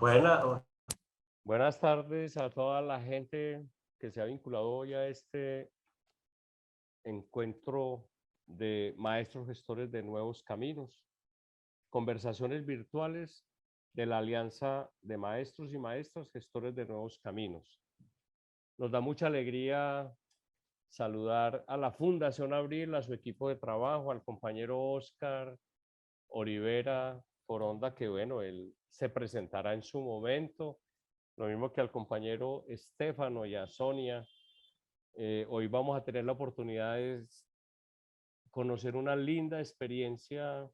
Buena, Buenas tardes a toda la gente que se ha vinculado hoy a este encuentro de maestros gestores de nuevos caminos, conversaciones virtuales de la Alianza de Maestros y Maestras Gestores de Nuevos Caminos. Nos da mucha alegría saludar a la Fundación Abril, a su equipo de trabajo, al compañero Oscar Olivera Foronda, que bueno, él se presentará en su momento. Lo mismo que al compañero Estefano y a Sonia. Hoy vamos a tener la oportunidad de conocer una linda experiencia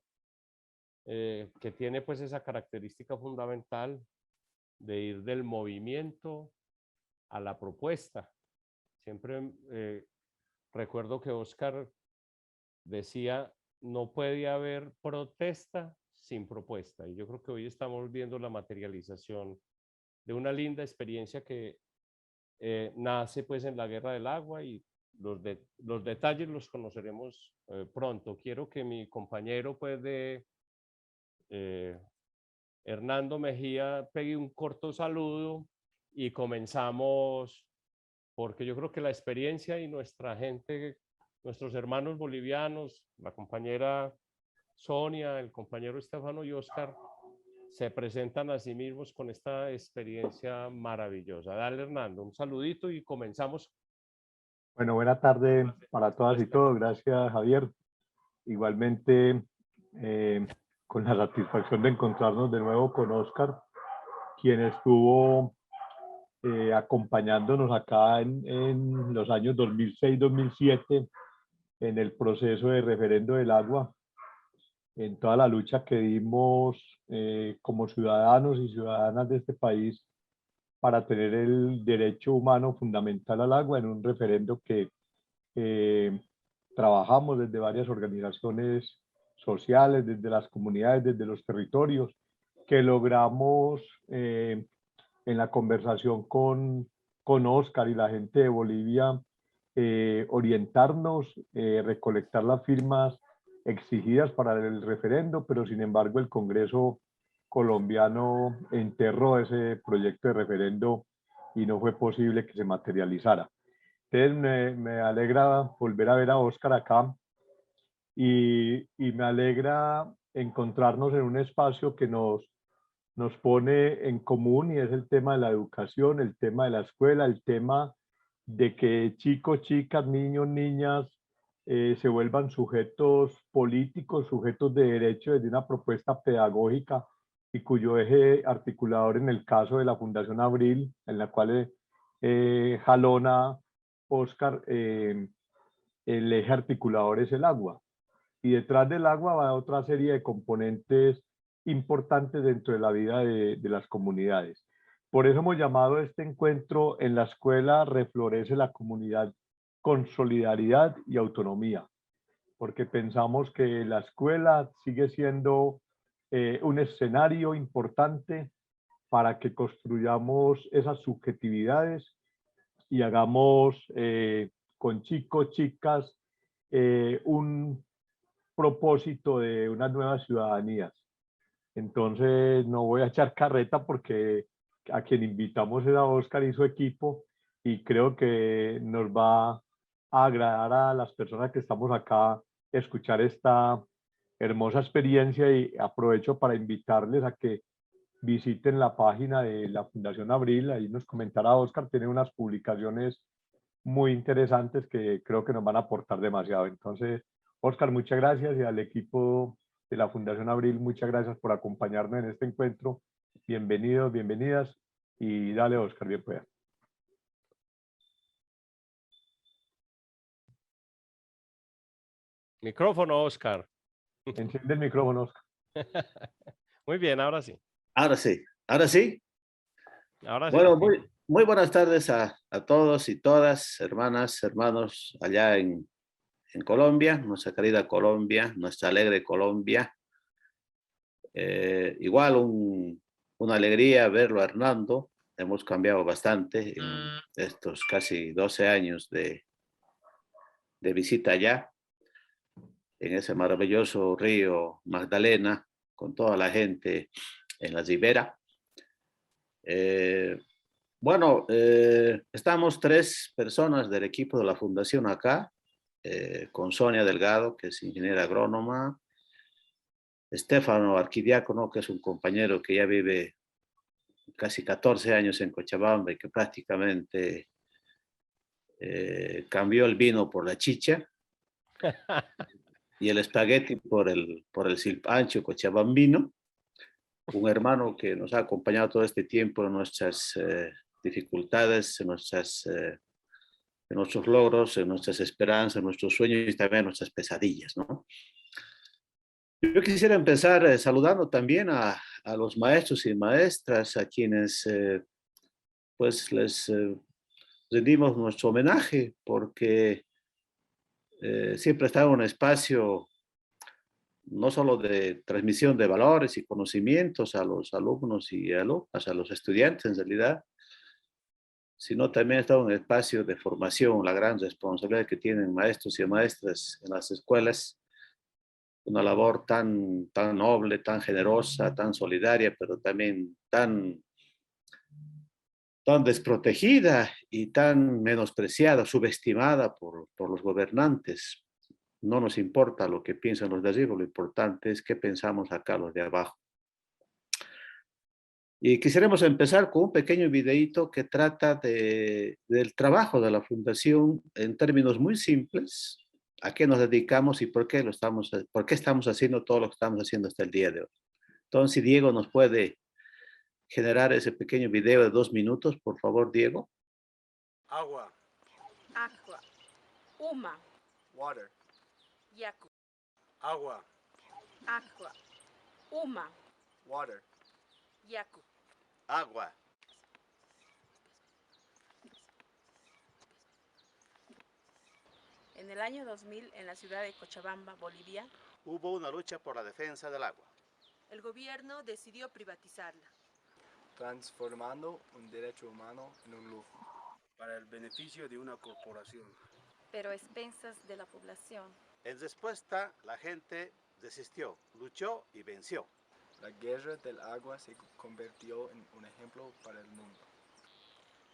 que tiene pues esa característica fundamental de ir del movimiento a la propuesta. Siempre recuerdo que Oscar decía, no puede haber protesta sin propuesta. Y yo creo que hoy estamos viendo la materialización de una linda experiencia que nace pues en la Guerra del Agua y los detalles los conoceremos pronto. Quiero que mi compañero pues de Hernando Mejía pegue un corto saludo y comenzamos porque yo creo que la experiencia y nuestra gente, nuestros hermanos bolivianos, la compañera Sonia, el compañero Estefano y Oscar, se presentan a sí mismos con esta experiencia maravillosa. Dale, Hernando, un saludito y comenzamos. Bueno, buena tarde para todas y todos. Gracias, Javier. Igualmente, con la satisfacción de encontrarnos de nuevo con Oscar, quien estuvo acompañándonos acá en los años 2006-2007 en el proceso de referendo del agua, en toda la lucha que dimos como ciudadanos y ciudadanas de este país para tener el derecho humano fundamental al agua en un referendo que trabajamos desde varias organizaciones sociales, desde las comunidades, desde los territorios, que logramos en la conversación con Oscar y la gente de Bolivia orientarnos, recolectar las firmas exigidas para el referendo, pero sin embargo el Congreso colombiano enterró ese proyecto de referendo y no fue posible que se materializara. Entonces me alegra volver a ver a Oscar acá y me alegra encontrarnos en un espacio que nos pone en común y es el tema de la educación, el tema de la escuela, el tema de que chicos, chicas, niños, niñas se vuelvan sujetos políticos, sujetos de derecho desde una propuesta pedagógica y cuyo eje articulador en el caso de la Fundación Abril, en la cual jalona Oscar, el eje articulador es el agua. Y detrás del agua va otra serie de componentes importantes dentro de la vida de las comunidades. Por eso hemos llamado este encuentro En la escuela reflorece la comunidad con solidaridad y autonomía, porque pensamos que la escuela sigue siendo un escenario importante para que construyamos esas subjetividades y hagamos con chicos, chicas, un propósito de unas nuevas ciudadanías. Entonces no voy a echar carreta porque a quien invitamos es a Oscar y su equipo y creo que nos va a agradar a las personas que estamos acá escuchar esta hermosa experiencia y aprovecho para invitarles a que visiten la página de la Fundación Abril, ahí nos comentará Oscar, tiene unas publicaciones muy interesantes que creo que nos van a aportar demasiado. Entonces, Oscar, muchas gracias y al equipo de la Fundación Abril, muchas gracias por acompañarnos en este encuentro. Bienvenidos, bienvenidas y dale, Oscar, bien pueda. Micrófono, Oscar. Enciende el micrófono, Oscar. Muy bien, ahora sí. Ahora sí, ahora sí. Ahora Bueno, sí. muy buenas tardes a todos y todas, hermanas, hermanos, allá en Colombia, nuestra querida Colombia, nuestra alegre Colombia. Igual una alegría verlo a Hernando. Hemos cambiado bastante en estos casi 12 años de visita allá, en ese maravilloso río Magdalena, con toda la gente en la ribera. Bueno, estamos 3 personas del equipo de la fundación acá, con Sonia Delgado, que es ingeniera agrónoma, Estefano Arquidiácono, que es un compañero que ya vive casi 14 años en Cochabamba y que prácticamente cambió el vino por la chicha y el espagueti por el silpancho cochabambino. Un hermano que nos ha acompañado todo este tiempo en nuestras dificultades, en nuestros logros, en nuestras esperanzas, en nuestros sueños y también en nuestras pesadillas, ¿no? Yo quisiera empezar saludando también a los maestros y maestras, a quienes pues les rendimos nuestro homenaje, porque siempre está un espacio no solo de transmisión de valores y conocimientos a los alumnos y alumnas, a los estudiantes en realidad, sino también está un espacio de formación, la gran responsabilidad que tienen maestros y maestras en las escuelas, una labor tan noble, tan generosa, tan solidaria, pero también tan desprotegida y tan menospreciada, subestimada por los gobernantes. No nos importa lo que piensan los de arriba, lo importante es qué pensamos acá los de abajo. Y quisiéramos empezar con un pequeño videíto que trata del trabajo de la Fundación en términos muy simples, a qué nos dedicamos y por qué estamos haciendo todo lo que estamos haciendo hasta el día de hoy. Entonces, si Diego nos puede generar ese pequeño video de 2 minutos, por favor, Diego. Agua. Aqua. Uma. Water. Yaku. Agua. Aqua. Uma. Water. Yaku. Agua. En el año 2000, en la ciudad de Cochabamba, Bolivia, Hubo una lucha por la defensa del agua, el gobierno decidió privatizarla. transformando un derecho humano en un lujo. para el beneficio de una corporación. Pero a expensas de la población. En respuesta, la gente resistió, luchó y venció. La guerra del agua se convirtió en un ejemplo para el mundo.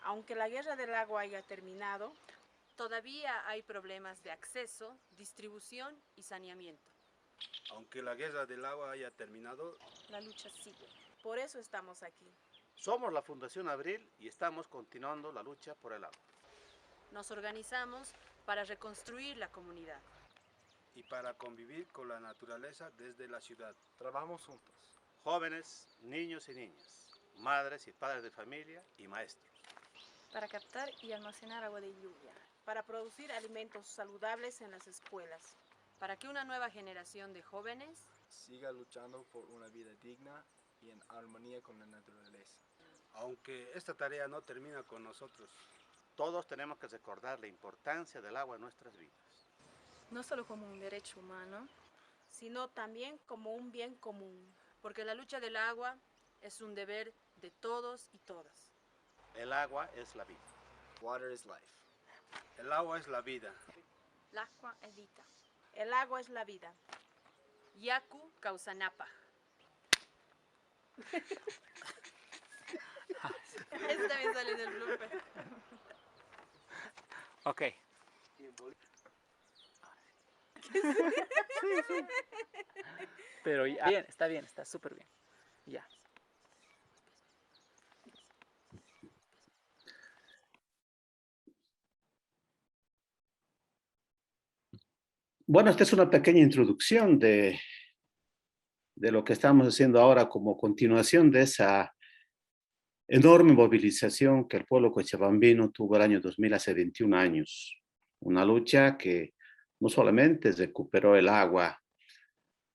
Aunque la guerra del agua haya terminado, todavía hay problemas de acceso, distribución y saneamiento. Aunque la guerra del agua haya terminado, La lucha sigue. Por eso estamos aquí. somos la Fundación Abril y estamos continuando la lucha por el agua. Nos organizamos para reconstruir la comunidad. Y para convivir con la naturaleza desde la ciudad. Trabajamos juntos. Jóvenes, niños y niñas, madres y padres de familia y maestros. Para captar y almacenar agua de lluvia. Para producir alimentos saludables en las escuelas. Para que una nueva generación de jóvenes Siga luchando por una vida digna y en armonía con la naturaleza. Aunque esta tarea no termina con nosotros, todos tenemos que recordar la importancia del agua en nuestras vidas. no solo como un derecho humano, sino también como un bien común, porque la lucha del agua es un deber de todos y todas. El agua es la vida. Water is life. El agua es la vida. L'acqua è vita. El agua es la vida. Yaku Kausanapa. Eso también sale en el blooper. Ok. Pero ya, bien, está súper bien. Ya. Bueno, esta es una pequeña introducción de lo que estamos haciendo ahora como continuación de esa enorme movilización que el pueblo cochabambino tuvo el año 2000, hace 21 años. Una lucha que no solamente recuperó el agua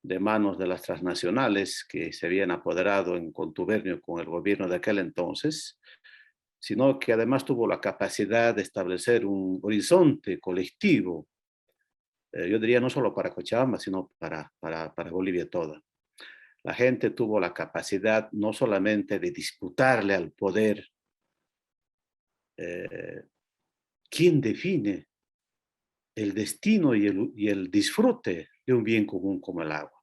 de manos de las transnacionales que se habían apoderado en contubernio con el gobierno de aquel entonces, sino que además tuvo la capacidad de establecer un horizonte colectivo, yo diría no solo para Cochabamba, sino para Bolivia toda. La gente tuvo la capacidad no solamente de disputarle al poder quién define el destino y el disfrute de un bien común como el agua.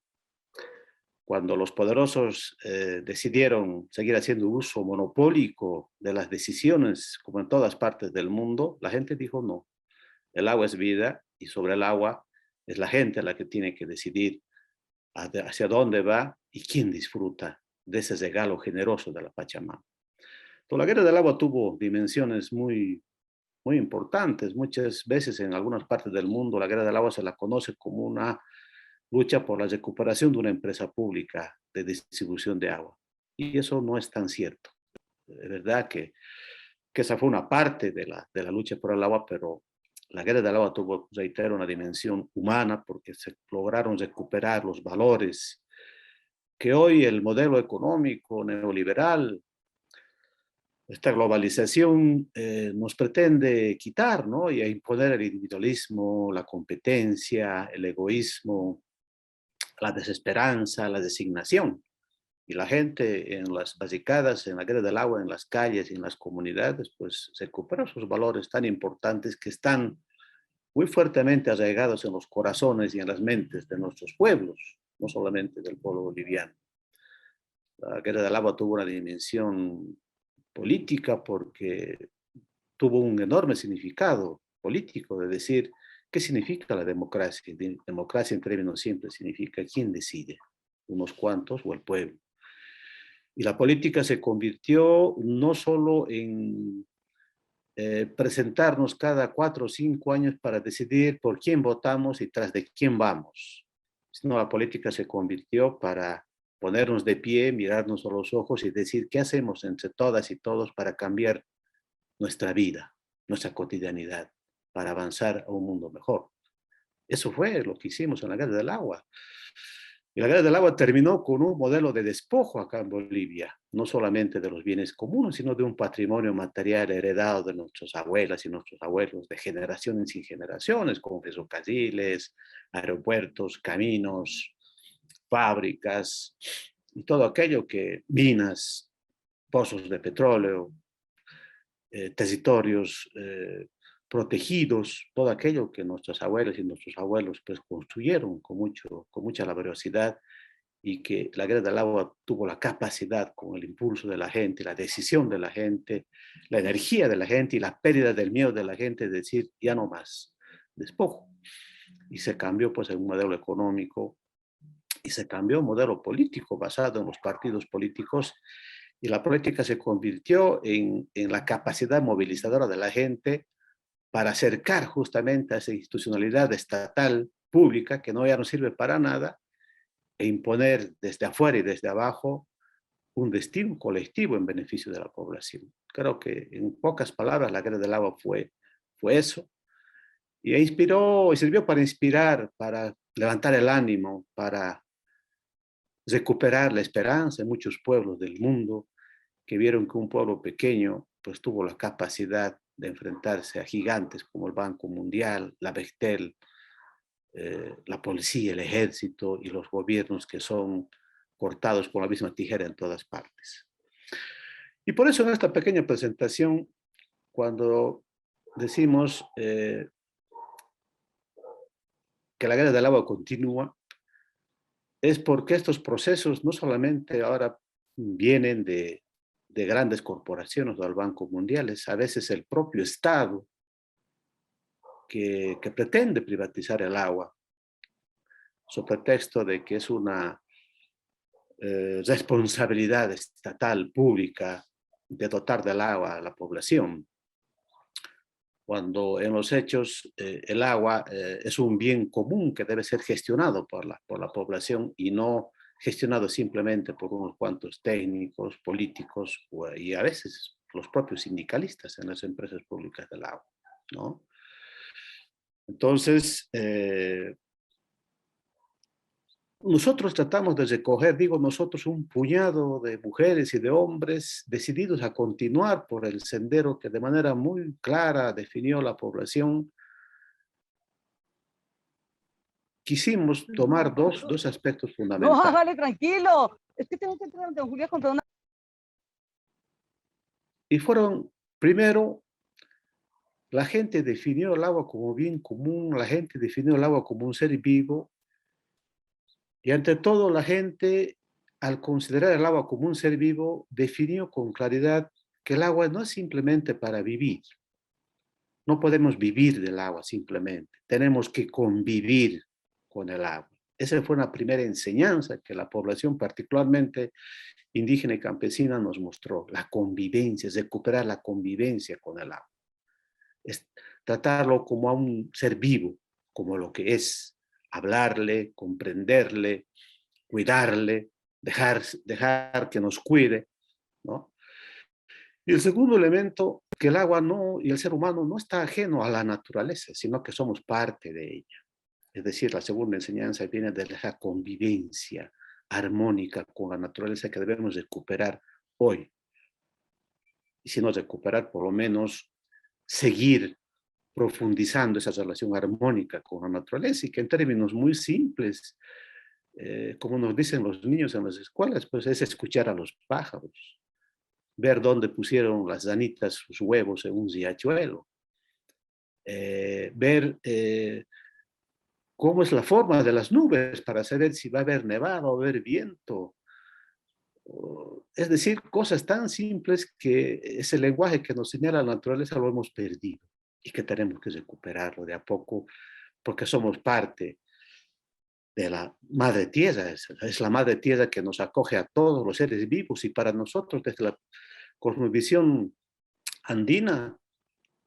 cuando los poderosos decidieron seguir haciendo uso monopólico de las decisiones, como en todas partes del mundo, la gente dijo no. El agua es vida y sobre el agua es la gente la que tiene que decidir hacia dónde va y quién disfruta de ese regalo generoso de la Pachamama. Entonces, la guerra del agua tuvo dimensiones muy importantes. Muchas veces en algunas partes del mundo la guerra del agua se la conoce como una lucha por la recuperación de una empresa pública de distribución de agua. Y eso no es tan cierto. Es verdad que esa fue una parte de la lucha por el agua, pero la guerra del agua tuvo, reitero, una dimensión humana porque se lograron recuperar los valores que hoy el modelo económico neoliberal, esta globalización nos pretende quitar, ¿no? Y a imponer el individualismo, la competencia, el egoísmo, la desesperanza, la designación. Y la gente en las barricadas, en la guerra del agua, en las calles y en las comunidades, pues se recuperan esos valores tan importantes que están muy fuertemente arraigados en los corazones y en las mentes de nuestros pueblos, no solamente del pueblo boliviano. La guerra del agua tuvo una dimensión política porque tuvo un enorme significado político de decir qué significa la democracia. Democracia en términos simples significa quién decide, unos cuantos o el pueblo. Y la política se convirtió no solo en presentarnos cada 4 o 5 años para decidir por quién votamos y tras de quién vamos, sino la política se convirtió para ponernos de pie, mirarnos a los ojos y decir qué hacemos entre todas y todos para cambiar nuestra vida, nuestra cotidianidad, para avanzar a un mundo mejor. Eso fue lo que hicimos en la guerra del agua. Y la guerra del agua terminó con un modelo de despojo acá en Bolivia, no solamente de los bienes comunes, sino de un patrimonio material heredado de nuestras abuelas y nuestros abuelos de generaciones y generaciones, como ferrocarriles, aeropuertos, caminos, fábricas y todo aquello que minas, pozos de petróleo, territorios protegidos, todo aquello que nuestras abuelas y nuestros abuelos pues, construyeron con mucha laboriosidad y que la guerra del agua tuvo la capacidad con el impulso de la gente, la decisión de la gente, la energía de la gente y la pérdida del miedo de la gente de decir ya no más, despojo. Y se cambió pues en un modelo económico y se cambió un modelo político basado en los partidos políticos y la política se convirtió en la capacidad movilizadora de la gente para acercar justamente a esa institucionalidad estatal pública que no ya no sirve para nada e imponer desde afuera y desde abajo un destino colectivo en beneficio de la población. Creo que en pocas palabras la guerra del agua fue eso y inspiró y sirvió para inspirar, para levantar el ánimo, para recuperar la esperanza en muchos pueblos del mundo que vieron que un pueblo pequeño pues tuvo la capacidad de enfrentarse a gigantes como el Banco Mundial, la Bechtel, la policía, el ejército y los gobiernos que son cortados con la misma tijera en todas partes. Y por eso en esta pequeña presentación, cuando decimos que la guerra del agua continúa, es porque estos procesos no solamente ahora vienen de grandes corporaciones o del Banco Mundial, es a veces el propio Estado que pretende privatizar el agua, sobre pretexto de que es una responsabilidad estatal, pública, de dotar del agua a la población, cuando en los hechos el agua es un bien común que debe ser gestionado por la población y no gestionado simplemente por unos cuantos técnicos, políticos y a veces los propios sindicalistas en las empresas públicas del agua, ¿no? Entonces, nosotros tratamos de recoger, digo nosotros, un puñado de mujeres y de hombres decididos a continuar por el sendero que de manera muy clara definió la población. Quisimos tomar dos aspectos fundamentales. No, hágale tranquilo. Es que tengo que entrar a Julia contra una... Y fueron, primero, la gente definió el agua como bien común, la gente definió el agua como un ser vivo, y ante todo la gente al considerar el agua como un ser vivo, definió con claridad que el agua no es simplemente para vivir. No podemos vivir del agua simplemente. Tenemos que convivir con el agua. Esa fue una primera enseñanza que la población, particularmente indígena y campesina, nos mostró. La convivencia, es recuperar la convivencia con el agua. Es tratarlo como a un ser vivo, como lo que es. Hablarle, comprenderle, cuidarle, dejar que nos cuide, ¿no? Y el segundo elemento, que el agua no, y el ser humano no está ajeno a la naturaleza, sino que somos parte de ella. Es decir, la segunda enseñanza viene de esa convivencia armónica con la naturaleza que debemos recuperar hoy. Y si no recuperar, por lo menos seguir profundizando esa relación armónica con la naturaleza y que en términos muy simples, como nos dicen los niños en las escuelas, pues es escuchar a los pájaros, ver dónde pusieron las ranitas sus huevos en un riachuelo, ver cómo es la forma de las nubes para saber si va a haber nevada o va a haber viento. Es decir, cosas tan simples que ese lenguaje que nos señala la naturaleza lo hemos perdido y que tenemos que recuperarlo de a poco porque somos parte de la madre tierra. Es la madre tierra que nos acoge a todos los seres vivos y para nosotros desde la cosmovisión andina,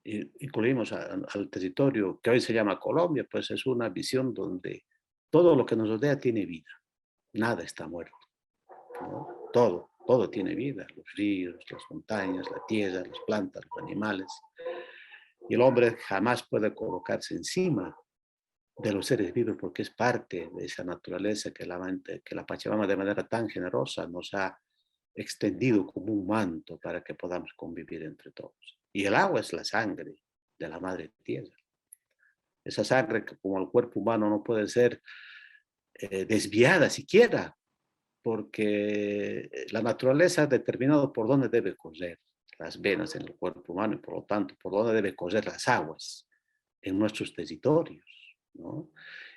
incluimos al territorio que hoy se llama Colombia, pues es una visión donde todo lo que nos rodea tiene vida, nada está muerto, ¿no? Todo tiene vida, los ríos, las montañas, la tierra, las plantas, los animales. Y el hombre jamás puede colocarse encima de los seres vivos porque es parte de esa naturaleza que la Pachamama de manera tan generosa nos ha extendido como un manto para que podamos convivir entre todos. Y el agua es la sangre de la madre tierra. Esa sangre que como el cuerpo humano no puede ser desviada siquiera, porque la naturaleza ha determinado por dónde debe correr las venas en el cuerpo humano y por lo tanto por dónde debe correr las aguas en nuestros territorios, ¿no?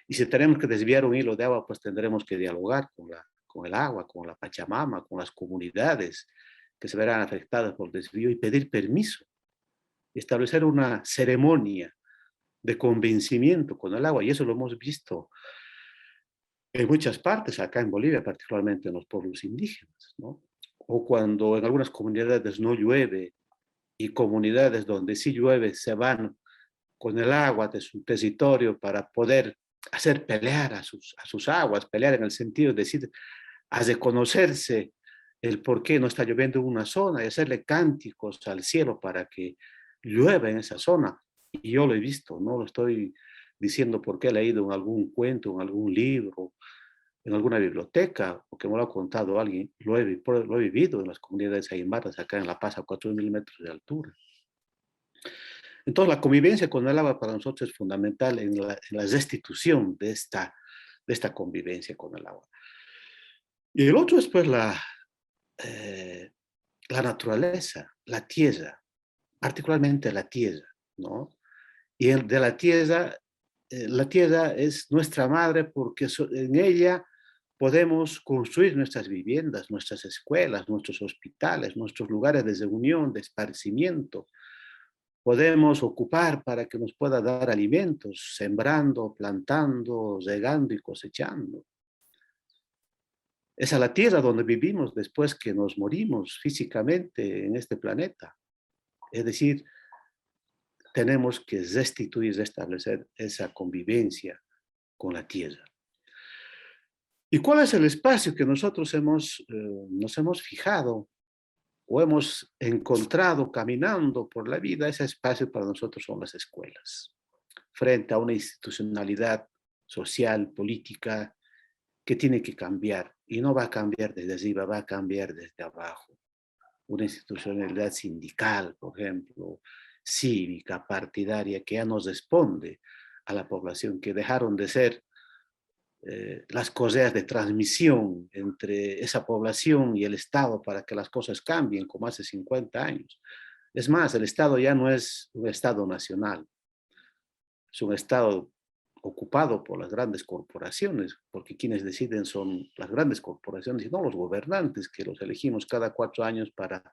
Y si tenemos que desviar un hilo de agua, pues tendremos que dialogar con el agua, con la Pachamama, con las comunidades que se verán afectadas por el desvío y pedir permiso, establecer una ceremonia de convencimiento con el agua, y eso lo hemos visto en muchas partes, acá en Bolivia, particularmente en los pueblos indígenas, ¿no? O cuando en algunas comunidades no llueve y comunidades donde sí llueve se van con el agua de su territorio para poder hacer pelear a sus aguas, pelear en el sentido de decir, a reconocerse el por qué no está lloviendo en una zona y hacerle cánticos al cielo para que llueva en esa zona. Y yo lo he visto, no lo estoy diciendo porque he leído en algún cuento, en algún libro, en alguna biblioteca, o que me lo ha contado alguien, lo he vivido en las comunidades aymaras, acá en La Paz, a 4.000 metros de altura. Entonces, la convivencia con el agua para nosotros es fundamental en la restitución de esta convivencia con el agua. Y el otro es pues la naturaleza, la tierra, particularmente la tierra, ¿no? Y de la tierra es nuestra madre porque en ella podemos construir nuestras viviendas, nuestras escuelas, nuestros hospitales, nuestros lugares de reunión, de esparcimiento. Podemos ocupar para que nos pueda dar alimentos, sembrando, plantando, regando y cosechando. Es a la tierra donde vivimos después que nos morimos físicamente en este planeta. Es decir, tenemos que restituir, restablecer esa convivencia con la tierra. ¿Y cuál es el espacio que nosotros nos hemos fijado o hemos encontrado caminando por la vida? Ese espacio para nosotros son las escuelas, frente a una institucionalidad social, política, que tiene que cambiar, y no va a cambiar desde arriba, va a cambiar desde abajo. Una institucionalidad sindical, por ejemplo, cívica, partidaria, que ya nos responde a la población, que dejaron de ser las correas de transmisión entre esa población y el Estado para que las cosas cambien, como hace 50 años. Es más, el Estado ya no es un Estado nacional, es un Estado ocupado por las grandes corporaciones, porque quienes deciden son las grandes corporaciones y no los gobernantes, que los elegimos cada 4 años para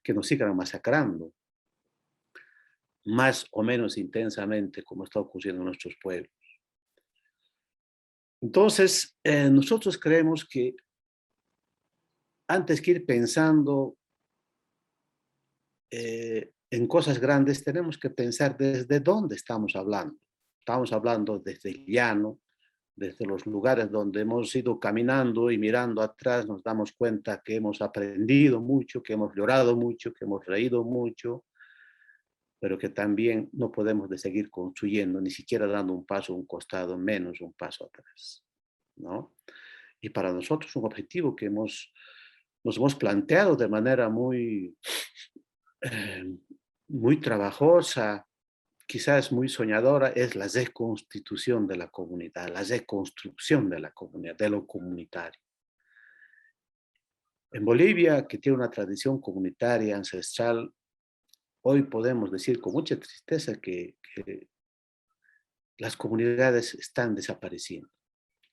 que nos sigan masacrando, más o menos intensamente, como está ocurriendo en nuestros pueblos. Entonces, nosotros creemos que antes que ir pensando en cosas grandes, tenemos que pensar desde dónde estamos hablando. Estamos hablando desde el llano, desde los lugares donde hemos ido caminando y mirando atrás nos damos cuenta que hemos aprendido mucho, que hemos llorado mucho, que hemos reído mucho, pero que también no podemos de seguir construyendo, ni siquiera dando un paso a un costado, menos un paso atrás, ¿no? Y para nosotros un objetivo que nos hemos planteado de manera muy, muy trabajosa, quizás muy soñadora, es la reconstitución de la comunidad, la reconstrucción de la comunidad, de lo comunitario. En Bolivia, que tiene una tradición comunitaria ancestral, hoy podemos decir con mucha tristeza que las comunidades están desapareciendo,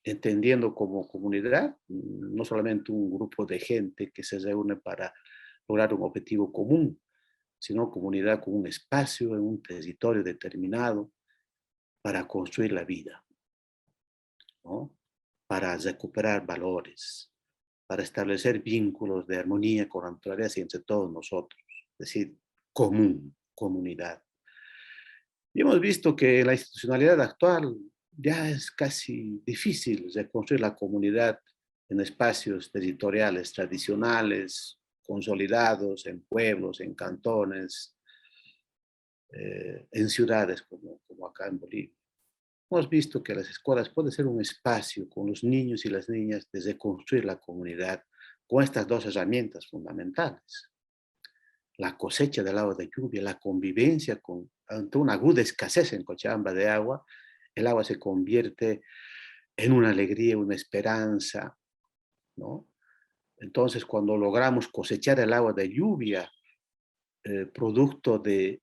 entendiendo como comunidad no solamente un grupo de gente que se reúne para lograr un objetivo común, sino comunidad con un espacio en un territorio determinado para construir la vida, ¿no? Para recuperar valores, para establecer vínculos de armonía con la naturaleza y entre todos nosotros, es decir, comunidad. Y hemos visto que la institucionalidad actual ya es casi difícil reconstruir la comunidad en espacios territoriales tradicionales, consolidados, en pueblos, en cantones, en ciudades como acá en Bolivia. Hemos visto que las escuelas pueden ser un espacio con los niños y las niñas de reconstruir la comunidad con estas dos herramientas fundamentales. La cosecha del agua de lluvia, la convivencia ante una aguda escasez en Cochabamba de agua, el agua se convierte en una alegría, una esperanza, ¿no? Entonces, cuando logramos cosechar el agua de lluvia, producto de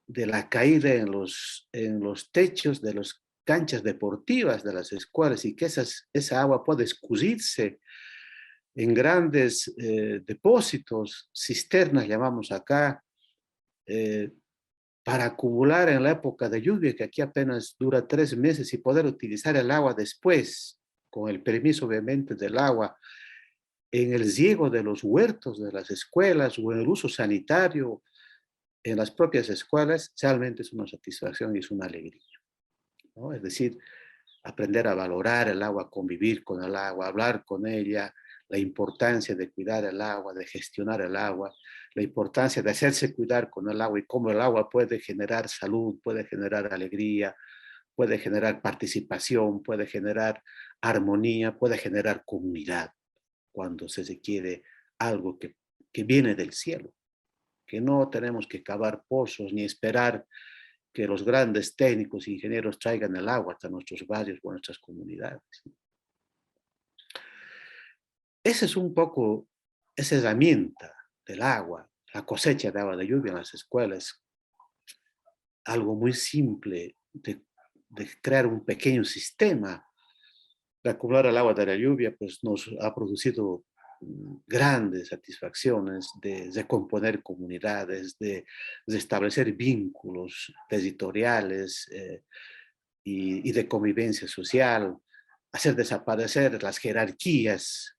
la caída en los techos de las canchas deportivas de las escuelas y que esa agua puede escurrirse en grandes depósitos, cisternas llamamos acá, para acumular en la época de lluvia, que aquí apenas dura 3 meses, y poder utilizar el agua después, con el permiso obviamente del agua, en el riego de los huertos de las escuelas o en el uso sanitario en las propias escuelas, realmente es una satisfacción y es una alegría, ¿no? Es decir, aprender a valorar el agua, convivir con el agua, hablar con ella, la importancia de cuidar el agua, de gestionar el agua, la importancia de hacerse cuidar con el agua y cómo el agua puede generar salud, puede generar alegría, puede generar participación, puede generar armonía, puede generar comunidad cuando se requiere algo que viene del cielo, que no tenemos que cavar pozos ni esperar que los grandes técnicos e ingenieros traigan el agua hasta nuestros barrios o nuestras comunidades. Esa es un poco esa herramienta del agua, la cosecha de agua de lluvia en las escuelas, algo muy simple de crear un pequeño sistema de acumular el agua de la lluvia, pues nos ha producido grandes satisfacciones de recomponer comunidades, de establecer vínculos territoriales y de convivencia social, hacer desaparecer las jerarquías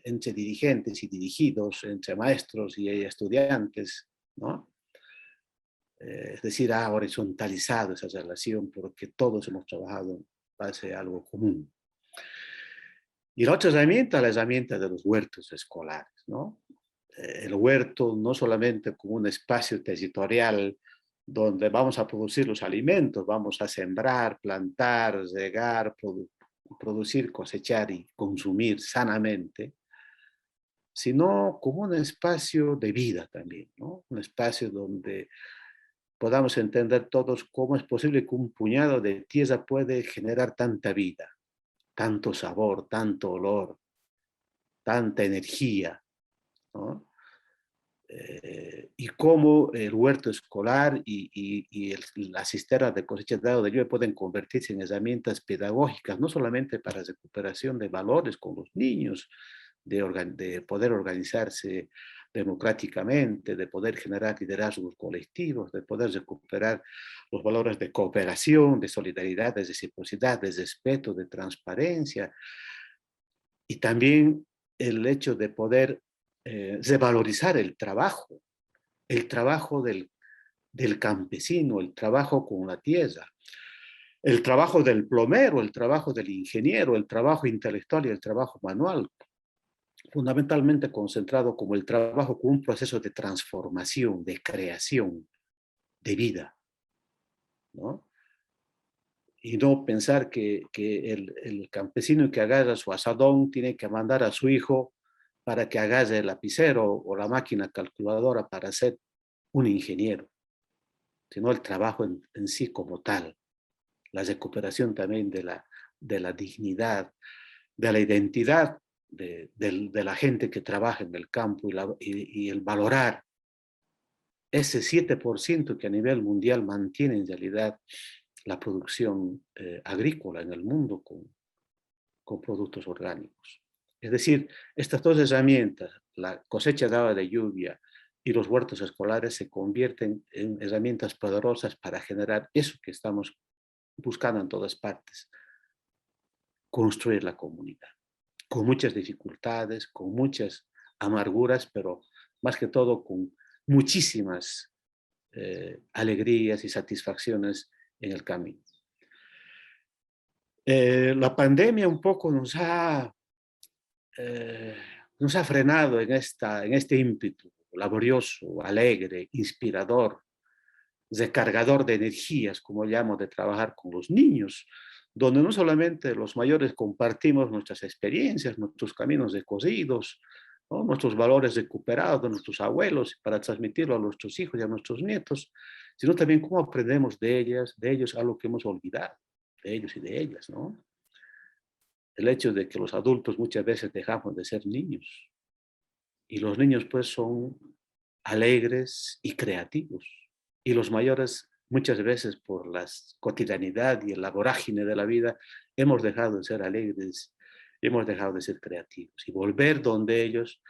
entre dirigentes y dirigidos, entre maestros y estudiantes, ¿no? Es decir, ha horizontalizado esa relación porque todos hemos trabajado en base a algo común. Y la otra herramienta, la herramienta de los huertos escolares, ¿no? El huerto no solamente como un espacio territorial donde vamos a producir los alimentos, vamos a sembrar, plantar, regar, producir, cosechar y consumir sanamente, sino como un espacio de vida también, ¿no? Un espacio donde podamos entender todos cómo es posible que un puñado de tierra puede generar tanta vida, tanto sabor, tanto olor, tanta energía, ¿no? y cómo el huerto escolar y la cisterna de cosecha de agua de lluvia pueden convertirse en herramientas pedagógicas, no solamente para recuperación de valores con los niños, de poder organizarse democráticamente, de poder generar liderazgos colectivos, de poder recuperar los valores de cooperación, de solidaridad, de reciprocidad, de respeto, de transparencia, y también el hecho de poder revalorizar el trabajo del campesino, el trabajo con la tierra, el trabajo del plomero, el trabajo del ingeniero, el trabajo intelectual y el trabajo manual, fundamentalmente concentrado como el trabajo con un proceso de transformación, de creación, de vida, ¿no? Y no pensar que el campesino que agarra su asadón tiene que mandar a su hijo para que agarre el lapicero o la máquina calculadora para ser un ingeniero, sino el trabajo en sí como tal, la recuperación también de la dignidad, de la identidad de la gente que trabaja en el campo y el valorar ese 7% que a nivel mundial mantiene en realidad la producción agrícola en el mundo con productos orgánicos. Es decir, estas dos herramientas, la cosecha de agua de lluvia y los huertos escolares, se convierten en herramientas poderosas para generar eso que estamos buscando en todas partes, construir la comunidad, con muchas dificultades, con muchas amarguras, pero más que todo con muchísimas alegrías y satisfacciones en el camino. La pandemia un poco nos ha frenado en este ímpetu laborioso, alegre, inspirador, recargador de energías, como llamo, de trabajar con los niños, donde no solamente los mayores compartimos nuestras experiencias, nuestros caminos recorridos, ¿no?, nuestros valores recuperados de nuestros abuelos para transmitirlo a nuestros hijos y a nuestros nietos, sino también cómo aprendemos de ellos algo que hemos olvidado, de ellos y de ellas, ¿no? El hecho de que los adultos muchas veces dejamos de ser niños y los niños pues son alegres y creativos y los mayores muchas veces por la cotidianidad y la vorágine de la vida hemos dejado de ser alegres, hemos dejado de ser creativos, y volver donde ellos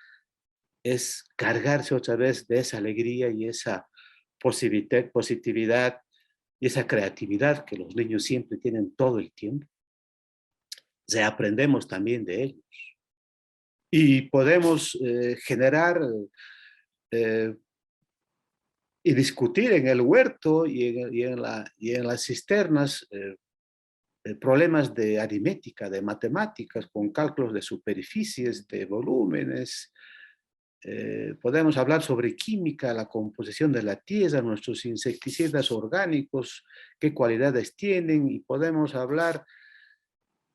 es cargarse otra vez de esa alegría y esa positividad y esa creatividad que los niños siempre tienen todo el tiempo. Reaprendemos también de ellos y podemos generar y discutir en el huerto y en las cisternas problemas de aritmética, de matemáticas, con cálculos de superficies, de volúmenes. Podemos hablar sobre química, la composición de la tierra, nuestros insecticidas orgánicos, qué cualidades tienen, y podemos hablar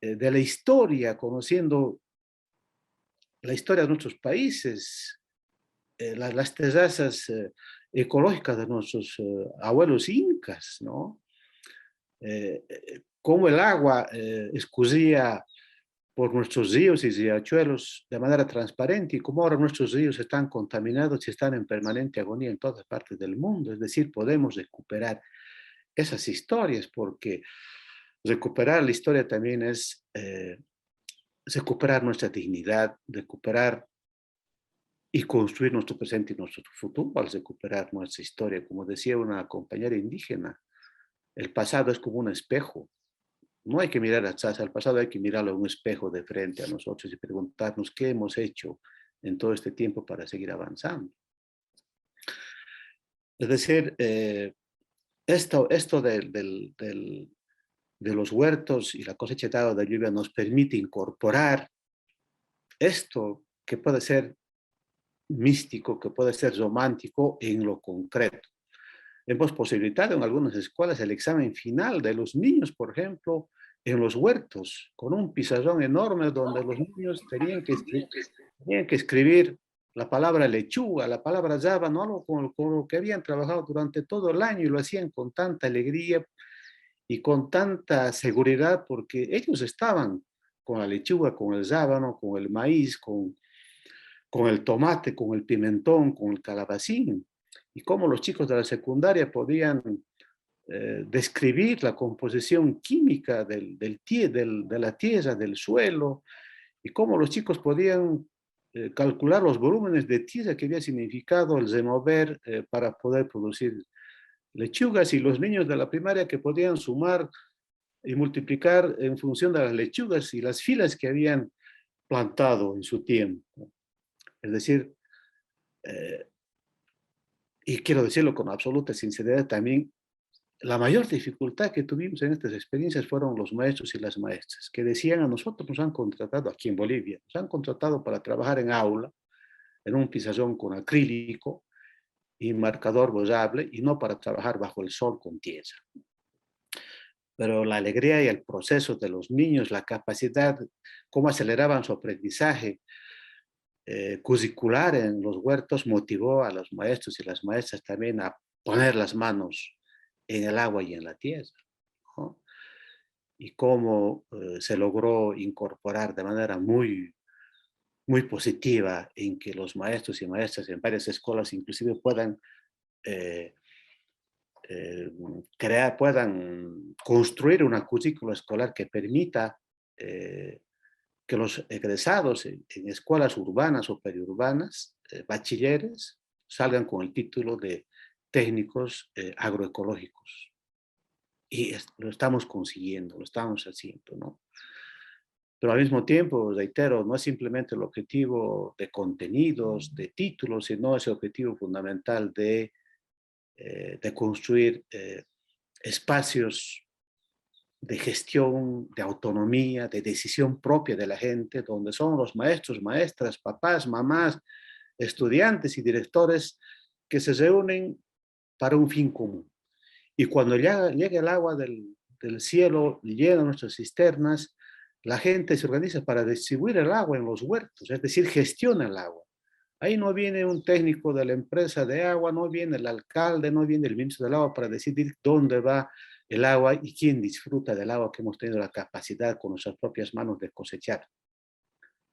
de la historia, conociendo la historia de nuestros países, las terrazas ecológicas de nuestros abuelos incas, ¿no? Cómo el agua escurría por nuestros ríos y riachuelos de manera transparente, y cómo ahora nuestros ríos están contaminados y están en permanente agonía en todas partes del mundo. Es decir, podemos recuperar esas historias, porque recuperar la historia también es recuperar nuestra dignidad, recuperar y construir nuestro presente y nuestro futuro al recuperar nuestra historia. Como decía una compañera indígena, el pasado es como un espejo. No hay que mirar atrás al pasado, hay que mirarlo a un espejo de frente a nosotros y preguntarnos qué hemos hecho en todo este tiempo para seguir avanzando. Es decir, esto de los huertos y la cosecha de agua de lluvia nos permite incorporar esto que puede ser místico, que puede ser romántico, en lo concreto. Hemos posibilitado en algunas escuelas el examen final de los niños, por ejemplo, en los huertos, con un pizarrón enorme donde los niños tenían que escribir la palabra lechuga, la palabra rábano, algo con lo que habían trabajado durante todo el año, y lo hacían con tanta alegría y con tanta seguridad, porque ellos estaban con la lechuga, con el rábano, con el maíz, con con el tomate, con el pimentón, con el calabacín, y cómo los chicos de la secundaria podían describir la composición química de la tierra, del suelo, y cómo los chicos podían calcular los volúmenes de tierra que había significado el remover para poder producir lechugas, y los niños de la primaria que podían sumar y multiplicar en función de las lechugas y las filas que habían plantado en su tiempo. Es decir, y quiero decirlo con absoluta sinceridad también, la mayor dificultad que tuvimos en estas experiencias fueron los maestros y las maestras, que decían: a nosotros nos han contratado aquí en Bolivia, nos han contratado para trabajar en aula, en un pizarrón con acrílico y marcador borrable, y no para trabajar bajo el sol con tierra. Pero la alegría y el proceso de los niños, la capacidad, cómo aceleraban su aprendizaje curricular en los huertos, motivó a los maestros y las maestras también a poner las manos en el agua y en la tierra, ¿no? Y cómo se logró incorporar de manera muy positiva en que los maestros y maestras en varias escuelas inclusive puedan puedan construir una currícula escolar que permita que los egresados en escuelas urbanas o periurbanas, bachilleres, salgan con el título de técnicos agroecológicos. Y lo estamos consiguiendo, lo estamos haciendo, ¿no? Pero al mismo tiempo, reitero, no es simplemente el objetivo de contenidos, de títulos, sino ese objetivo fundamental de construir espacios de gestión, de autonomía, de decisión propia de la gente, donde son los maestros, maestras, papás, mamás, estudiantes y directores que se reúnen para un fin común. Y cuando llega el agua del cielo, llena nuestras cisternas, la gente se organiza para distribuir el agua en los huertos, es decir, gestiona el agua. Ahí no viene un técnico de la empresa de agua, no viene el alcalde, no viene el ministro del agua para decidir dónde va el agua y quién disfruta del agua que hemos tenido la capacidad con nuestras propias manos de cosechar.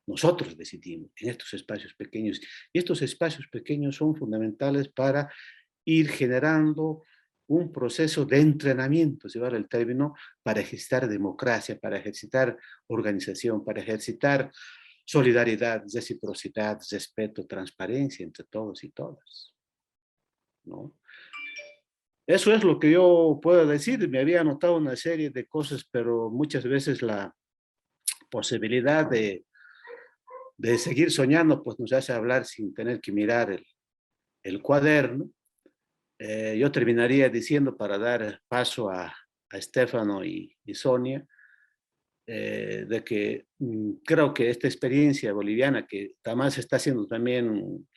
Nosotros decidimos en estos espacios pequeños, y estos espacios pequeños son fundamentales para ir generando un proceso de entrenamiento, si vale el término, para ejercitar democracia, para ejercitar organización, para ejercitar solidaridad, reciprocidad, respeto, transparencia entre todos y todas, ¿no? Eso es lo que yo puedo decir. Me había anotado una serie de cosas, pero muchas veces la posibilidad de seguir soñando pues nos hace hablar sin tener que mirar el cuaderno. Yo terminaría diciendo, para dar paso a Estefano y Sonia, de que creo que esta experiencia boliviana, que además está siendo también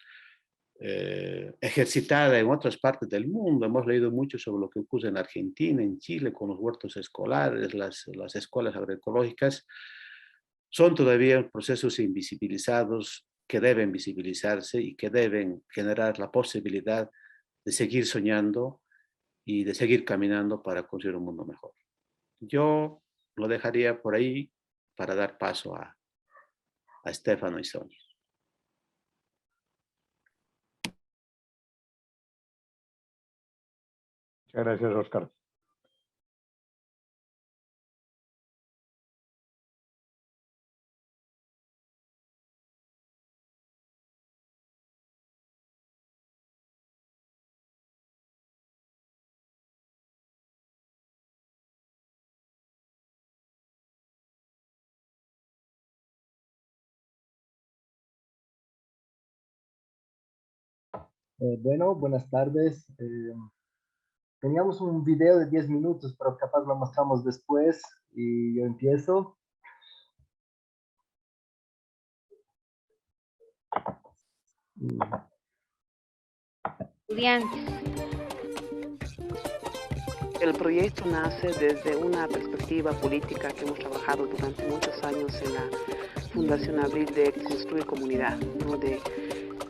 ejercitada en otras partes del mundo, hemos leído mucho sobre lo que ocurre en Argentina, en Chile, con los huertos escolares, las escuelas agroecológicas, son todavía procesos invisibilizados que deben visibilizarse y que deben generar la posibilidad de seguir soñando y de seguir caminando para construir un mundo mejor. Yo lo dejaría por ahí para dar paso a Estefano y Sonia. Muchas gracias, Oscar. Bueno, buenas tardes. Teníamos un video de 10 minutos, pero capaz lo mostramos después y yo empiezo. Estudiantes. El proyecto nace desde una perspectiva política que hemos trabajado durante muchos años en la Fundación Abril, de construir comunidad, ¿no? De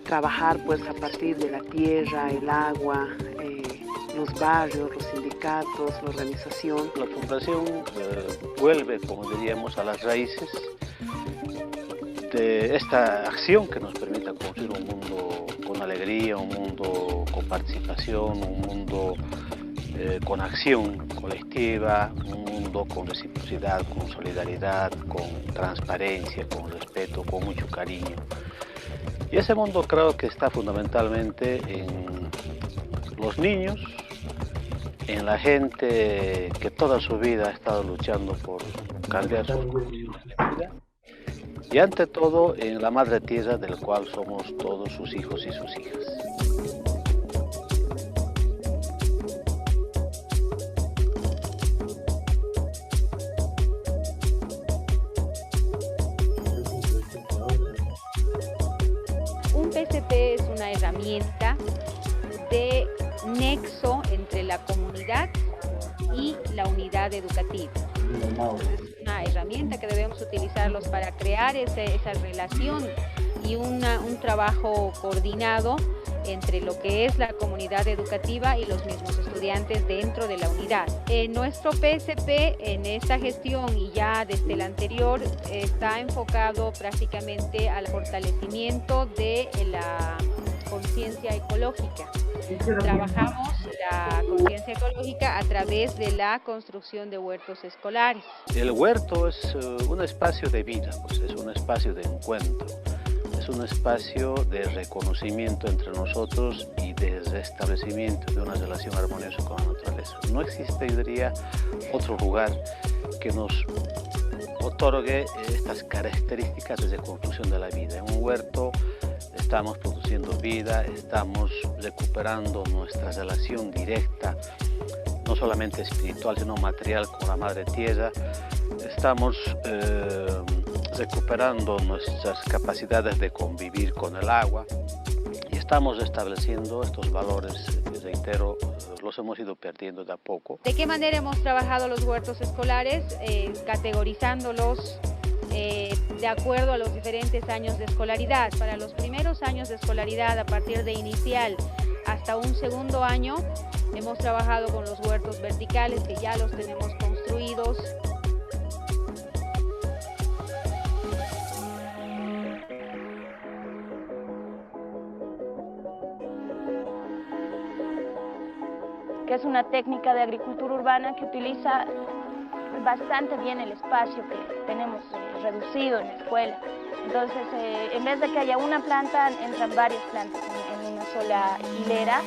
trabajar pues a partir de la tierra, el agua, los barrios, los sindicatos, la organización. La fundación vuelve, como diríamos, a las raíces de esta acción que nos permita construir un mundo con alegría, un mundo con participación, un mundo con acción colectiva, un mundo con reciprocidad, con solidaridad, con transparencia, con respeto, con mucho cariño. Y ese mundo creo que está fundamentalmente en los niños, en la gente que toda su vida ha estado luchando por cambiar sus condiciones de vida, y ante todo en la madre tierra del cual somos todos sus hijos y sus hijas. Un PCP es una herramienta de nexo entre la comunidad y la unidad educativa. Es una herramienta que debemos utilizarlos para crear esa relación y un trabajo coordinado entre lo que es la comunidad educativa y los mismos estudiantes dentro de la unidad. Nuestro PSP en esta gestión y ya desde la anterior está enfocado prácticamente al fortalecimiento de la conciencia ecológica. Trabajamos la conciencia ecológica a través de la construcción de huertos escolares. El huerto es un espacio de vida, pues es un espacio de encuentro. Es un espacio de reconocimiento entre nosotros y de restablecimiento de una relación armoniosa con la naturaleza. No existe, yo diría, otro lugar que nos otorgue estas características de construcción de la vida. En un huerto estamos produciendo vida, estamos recuperando nuestra relación directa, no solamente espiritual, sino material con la Madre Tierra. Estamos recuperando nuestras capacidades de convivir con el agua y estamos estableciendo estos valores que, reitero, los hemos ido perdiendo de a poco. ¿De qué manera hemos trabajado los huertos escolares? Categorizándolos de acuerdo a los diferentes años de escolaridad. Para los primeros años de escolaridad, a partir de inicial hasta un segundo año, hemos trabajado con los huertos verticales, que ya los tenemos construidos. Que es una técnica de agricultura urbana que utiliza bastante bien el espacio que tenemos reducido en la escuela. Entonces, en vez de que haya una planta, entran varias plantas en una sola hilera.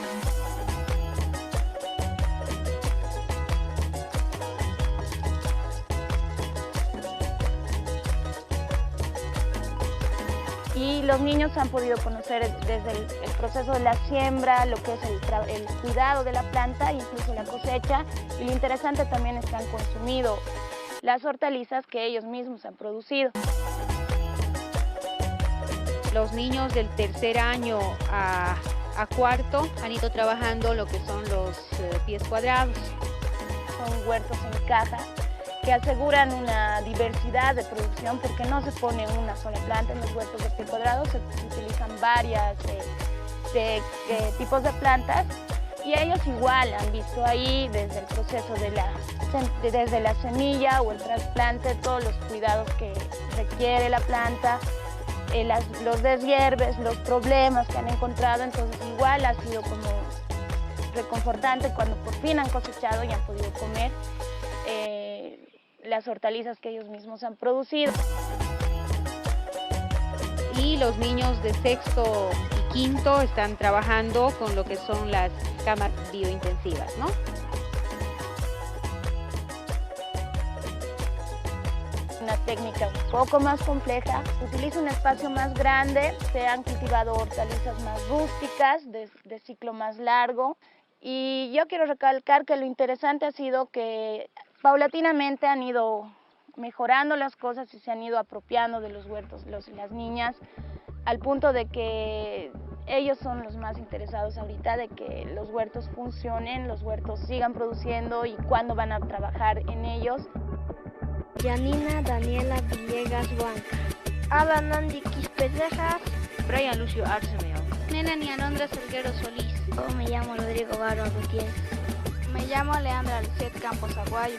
Y los niños han podido conocer desde el proceso de la siembra, lo que es el cuidado de la planta, incluso la cosecha. Y lo interesante también es que han consumido las hortalizas que ellos mismos han producido. Los niños del tercer año a cuarto han ido trabajando lo que son los pies cuadrados. Son huertos en caja que aseguran una diversidad de producción porque no se pone una sola planta. En los huertos de pie cuadrado se utilizan varias tipos de plantas y ellos igual han visto ahí desde el proceso desde la semilla o el trasplante, todos los cuidados que requiere la planta, los deshierves, los problemas que han encontrado. Entonces igual ha sido como reconfortante cuando por fin han cosechado y han podido comer las hortalizas que ellos mismos han producido. Y los niños de sexto y quinto están trabajando con lo que son las camas biointensivas, ¿no? Una técnica un poco más compleja, utiliza un espacio más grande, se han cultivado hortalizas más rústicas, de ciclo más largo, y yo quiero recalcar que lo interesante ha sido que paulatinamente han ido mejorando las cosas y se han ido apropiando de los huertos las niñas, al punto de que ellos son los más interesados ahorita de que los huertos funcionen, los huertos sigan produciendo y cuándo van a trabajar en ellos. Yanina Daniela Villegas Huanca. Ada Nandi Quispesejas. Brian Lucio Arcemeo. Nena Nianondra Salguero Solís. Yo me llamo Rodrigo Barba Gutiérrez. Me llamo Leandra Lucet Campos Aguayo.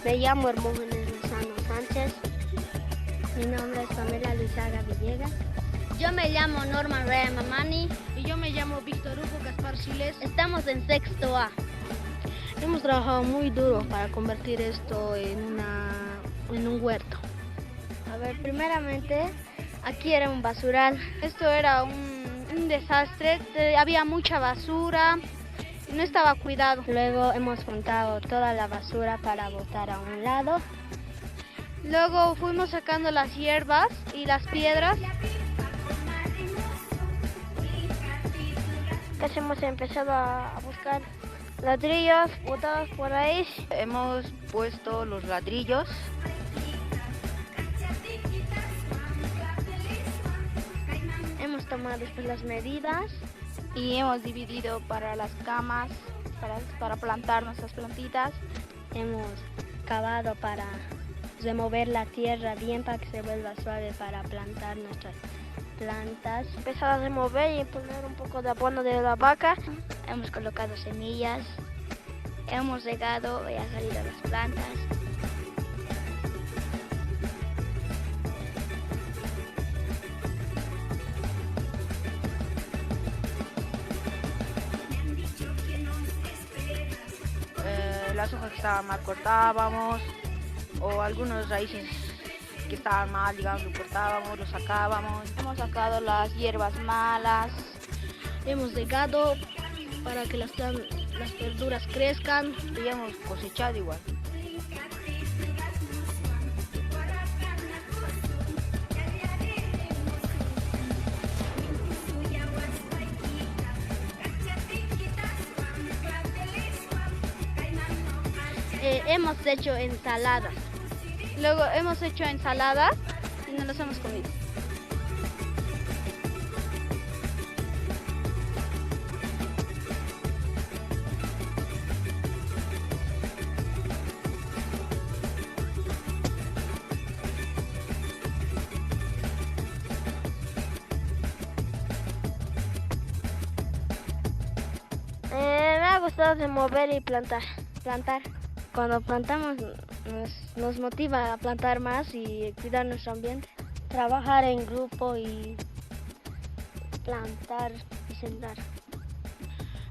Me llamo Hermógenes Lozano Sánchez. Mi nombre es Pamela Luisaga Villegas. Yo me llamo Norman Rea Mamani. Y yo me llamo Víctor Hugo Gaspar Siles. Estamos en sexto A. Hemos trabajado muy duro para convertir esto en un huerto. A ver, primeramente, aquí era un basural. Esto era un desastre, había mucha basura, no estaba cuidado. Luego hemos juntado toda la basura para botar a un lado. Luego fuimos sacando las hierbas y las piedras. Casi hemos empezado a buscar ladrillos botados por ahí. Hemos puesto los ladrillos. Hemos tomado después las medidas. Y hemos dividido para las camas, para plantar nuestras plantitas. Hemos cavado para remover la tierra bien para que se vuelva suave para plantar nuestras plantas. Empezar a remover y poner un poco de abono de la vaca. Hemos colocado semillas. Hemos regado y han salido las plantas. Las hojas que estaban mal cortábamos, o algunas raíces que estaban mal, digamos, lo cortábamos, lo sacábamos. Hemos sacado las hierbas malas. Hemos regado para que las verduras crezcan y hemos cosechado igual. Hemos hecho ensaladas. Luego hemos hecho ensaladas y nos las hemos comido. Me ha gustado de mover y plantar. Cuando plantamos nos motiva a plantar más y cuidar nuestro ambiente. Trabajar en grupo y plantar y sembrar.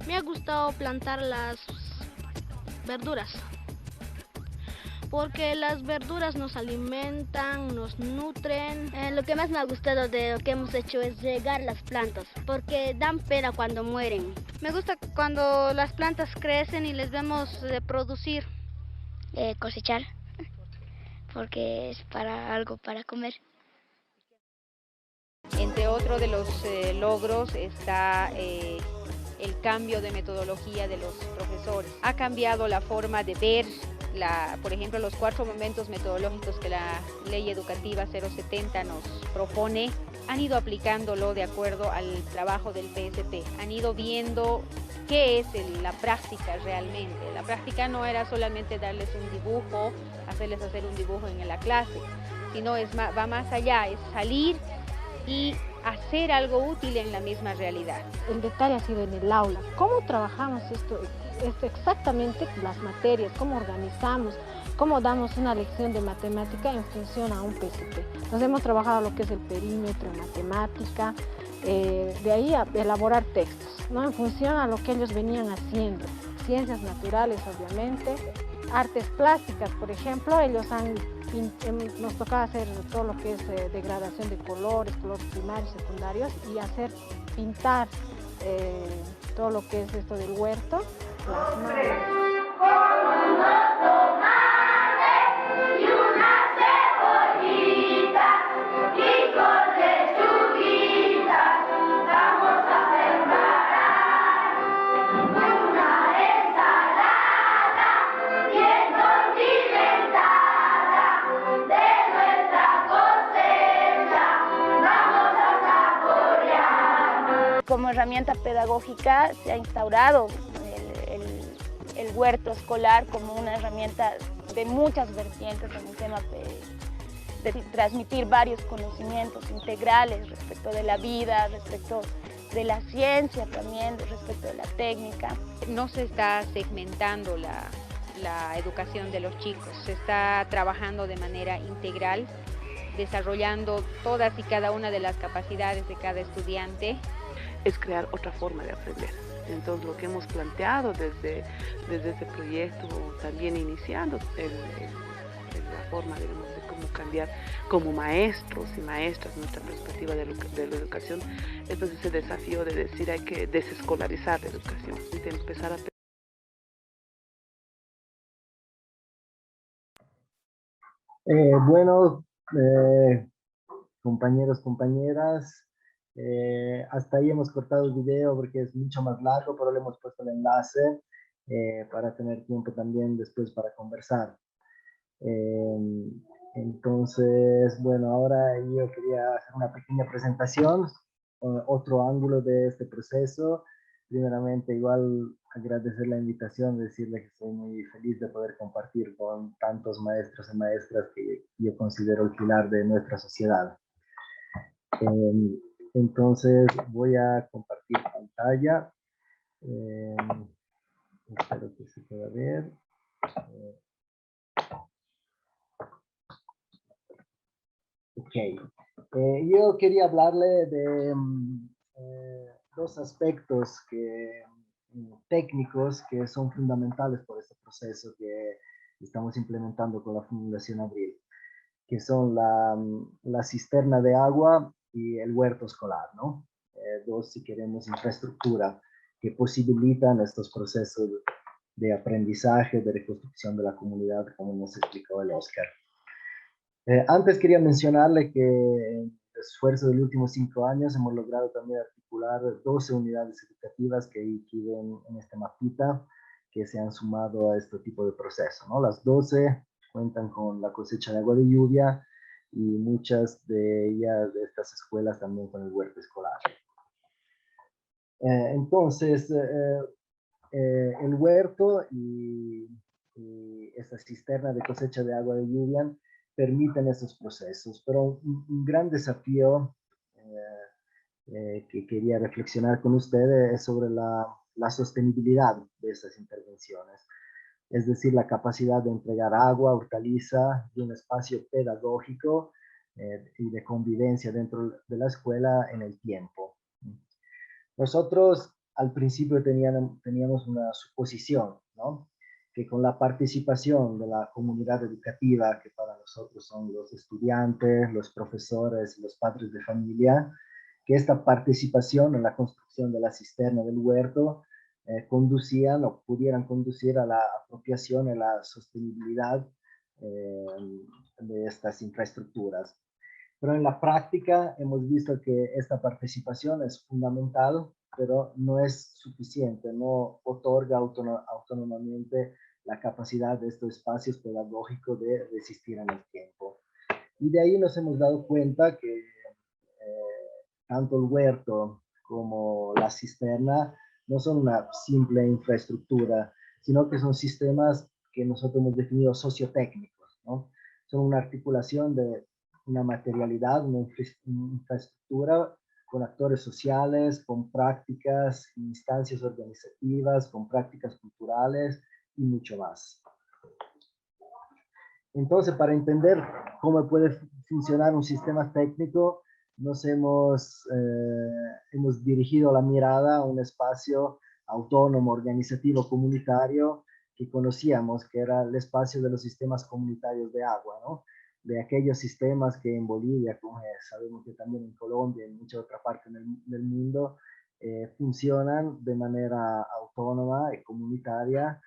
Me ha gustado plantar las verduras, porque las verduras nos alimentan, nos nutren. Lo que más me ha gustado de lo que hemos hecho es regar las plantas, porque dan pena cuando mueren. Me gusta cuando las plantas crecen y les vemos producir. Cosechar, porque es para algo para comer. Entre otros de los logros está el cambio de metodología de los profesores. Ha cambiado la forma de ver, por ejemplo, los 4 momentos metodológicos que la Ley Educativa 070 nos propone. Han ido aplicándolo de acuerdo al trabajo del PSP. Han ido viendo qué es la práctica realmente. La práctica no era solamente darles un dibujo, hacerles hacer un dibujo en la clase, sino va más allá, es salir y hacer algo útil en la misma realidad. El detalle ha sido en el aula. ¿Cómo trabajamos esto exactamente, las materias? ¿Cómo organizamos? ¿Cómo damos una lección de matemática en función a un PSP? Nos hemos trabajado lo que es el perímetro, matemática, de ahí a elaborar textos, ¿no? En función a lo que ellos venían haciendo. Ciencias naturales, obviamente, artes plásticas, por ejemplo, nos tocaba hacer todo lo que es degradación de colores primarios, secundarios, y pintar todo lo que es esto del huerto, plasmar. Como herramienta pedagógica se ha instaurado el huerto escolar como una herramienta de muchas vertientes en el tema de transmitir varios conocimientos integrales respecto de la vida, respecto de la ciencia también, respecto de la técnica. No se está segmentando la educación de los chicos, se está trabajando de manera integral desarrollando todas y cada una de las capacidades de cada estudiante. Es crear otra forma de aprender. Entonces lo que hemos planteado desde este proyecto, también iniciando la forma de cómo cambiar como maestros y maestras nuestra perspectiva de la educación, entonces ese desafío de decir hay que desescolarizar la educación y de empezar a Bueno, compañeros, compañeras, hasta ahí hemos cortado el video porque es mucho más largo, pero le hemos puesto el enlace para tener tiempo también después para conversar. Entonces, bueno, ahora yo quería hacer una pequeña presentación, otro ángulo de este proceso. Primeramente, igual agradecer la invitación, decirle que estoy muy feliz de poder compartir con tantos maestros y maestras que yo considero el pilar de nuestra sociedad. Entonces, voy a compartir pantalla. Espero que se pueda ver. Ok. Yo quería hablarle de dos aspectos técnicos que son fundamentales por este proceso que estamos implementando con la Fundación Abril, que son la cisterna de agua y el huerto escolar, ¿no? Dos, si queremos, infraestructura que posibilitan estos procesos de aprendizaje, de reconstrucción de la comunidad, como nos explicó el Oscar. Antes quería mencionarle que en el esfuerzo de los últimos 5 años hemos logrado también articular 12 unidades educativas que aquí ven en este mapita, que se han sumado a este tipo de proceso, ¿no? Las 12 cuentan con la cosecha de agua de lluvia y muchas de ellas, de estas escuelas, también con el huerto escolar. Entonces, el huerto y esta cisterna de cosecha de agua de lluvia permiten esos procesos, pero un gran desafío que quería reflexionar con ustedes es sobre la sostenibilidad de estas intervenciones, es decir, la capacidad de entregar agua, hortaliza y un espacio pedagógico y de convivencia dentro de la escuela en el tiempo. Nosotros al principio teníamos una suposición, ¿no? Que con la participación de la comunidad educativa, que para nosotros son los estudiantes, los profesores y los padres de familia, que esta participación en la construcción de la cisterna del huerto conducían o pudieran conducir a la apropiación y la sostenibilidad de estas infraestructuras. Pero en la práctica hemos visto que esta participación es fundamental, pero no es suficiente, no otorga autónomamente la capacidad de estos espacios pedagógicos de resistir en el tiempo. Y de ahí nos hemos dado cuenta que tanto el huerto como la cisterna no son una simple infraestructura, sino que son sistemas que nosotros hemos definido sociotécnicos, ¿no? Son una articulación de una materialidad, una infraestructura con actores sociales, con prácticas, instancias organizativas, con prácticas culturales y mucho más. Entonces, para entender cómo puede funcionar un sistema técnico, nos hemos dirigido la mirada a un espacio autónomo, organizativo, comunitario, que conocíamos, que era el espacio de los sistemas comunitarios de agua, ¿no? De aquellos sistemas que en Bolivia, como sabemos que también en Colombia y en muchas otras partes del mundo, funcionan de manera autónoma y comunitaria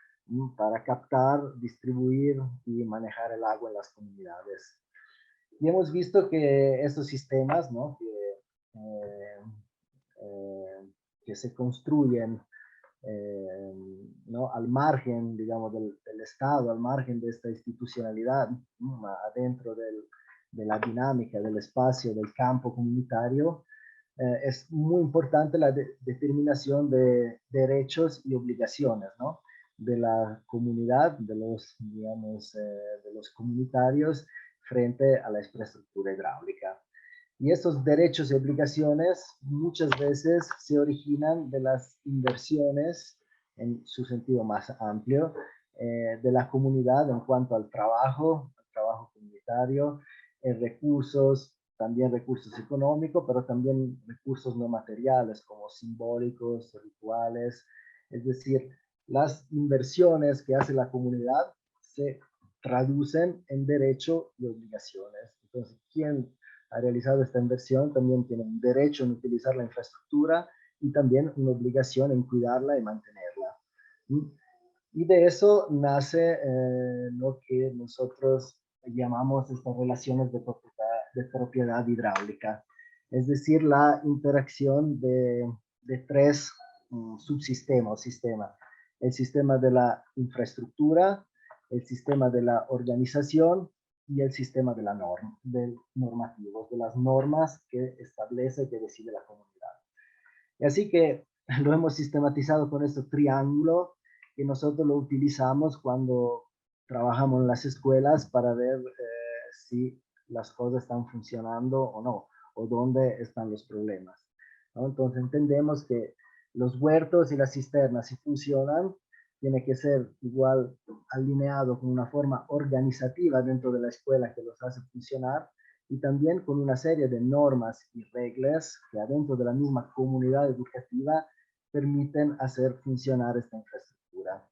para captar, distribuir y manejar el agua en las comunidades. Y hemos visto que estos sistemas, ¿no? Que se construyen ¿no? Al margen, digamos, del Estado, al margen de esta institucionalidad, adentro de la dinámica, del espacio, del campo comunitario, es muy importante la determinación de derechos y obligaciones, ¿no? De la comunidad, de los, digamos, de los comunitarios frente a la infraestructura hidráulica. Y estos derechos y obligaciones muchas veces se originan de las inversiones, en su sentido más amplio, de la comunidad en cuanto al trabajo comunitario, recursos, también recursos económicos, pero también recursos no materiales como simbólicos, rituales. Es decir, las inversiones que hace la comunidad se traducen en derecho y obligaciones. Entonces, quien ha realizado esta inversión también tiene un derecho en utilizar la infraestructura y también una obligación en cuidarla y mantenerla. Y de eso nace lo que nosotros llamamos estas relaciones de propiedad hidráulica, es decir, la interacción de tres subsistemas, el sistema de la infraestructura, el sistema de la organización y el sistema de la normativos, de las normas que establece y que decide la comunidad. Y así que lo hemos sistematizado con este triángulo que nosotros lo utilizamos cuando trabajamos en las escuelas para ver si las cosas están funcionando o no, o dónde están los problemas, ¿no? Entonces entendemos que los huertos y las cisternas, si funcionan, tiene que ser igual alineado con una forma organizativa dentro de la escuela que los hace funcionar, y también con una serie de normas y reglas que adentro de la misma comunidad educativa permiten hacer funcionar esta infraestructura.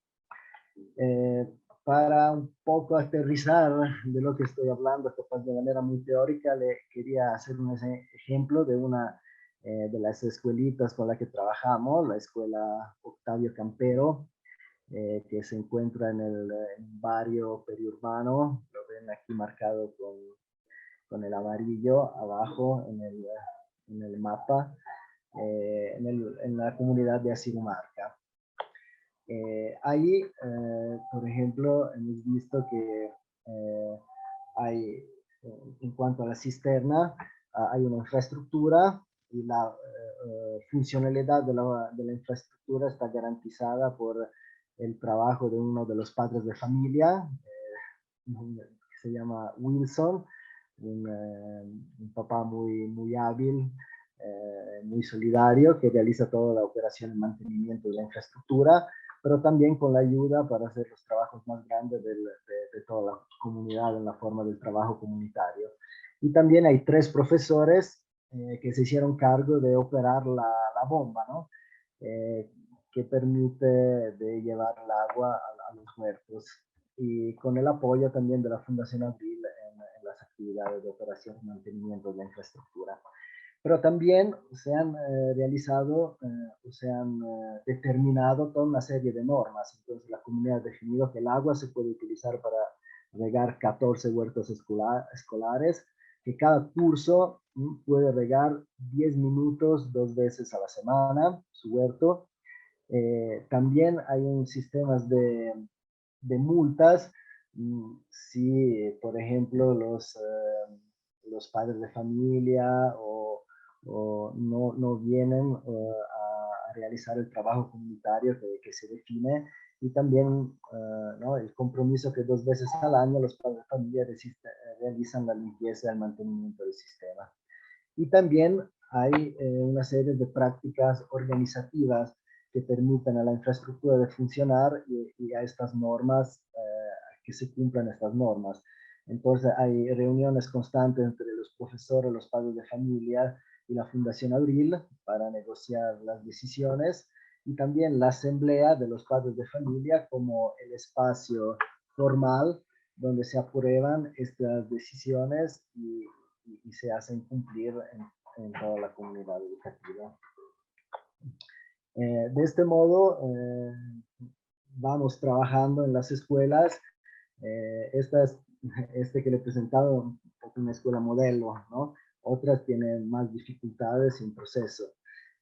Para un poco aterrizar de lo que estoy hablando, capaz de manera muy teórica, le quería hacer un ejemplo de una de las escuelitas con la que trabajamos, la escuela Octavio Campero, que se encuentra en el barrio periurbano. Lo ven aquí marcado con el amarillo abajo en el mapa, en la comunidad de Asilumarca. Ahí, por ejemplo, hemos visto que hay, en cuanto a la cisterna, hay una infraestructura y la funcionalidad de la infraestructura está garantizada por el trabajo de uno de los padres de familia, que se llama Wilson, un papá muy hábil, muy solidario, que realiza toda la operación y mantenimiento de la infraestructura, pero también con la ayuda para hacer los trabajos más grandes de toda la comunidad en la forma del trabajo comunitario. Y también hay 3 profesores que se hicieron cargo de operar la bomba, ¿no? Que permite de llevar el agua a los huertos, y con el apoyo también de la Fundación Abril en las actividades de operación y mantenimiento de la infraestructura. Pero también se han realizado o se han determinado toda una serie de normas. Entonces la comunidad ha definido que el agua se puede utilizar para regar 14 huertos escolares, que cada curso puede regar 10 minutos 2 veces a la semana su huerto. También hay un sistema de multas si, por ejemplo, los padres de familia o no vienen a realizar el trabajo comunitario que se define, y también ¿no? el compromiso que 2 veces al año los padres de familia realizan la limpieza y el mantenimiento del sistema. Y también hay una serie de prácticas organizativas que permiten a la infraestructura de funcionar y a estas normas, que se cumplan estas normas. Entonces hay reuniones constantes entre los profesores, los padres de familia y la Fundación Abril para negociar las decisiones, y también la asamblea de los padres de familia como el espacio formal donde se aprueban estas decisiones y se hacen cumplir en toda la comunidad educativa. De este modo, vamos trabajando en las escuelas. Este que le he presentado es una escuela modelo, ¿no? Otras tienen más dificultades en proceso.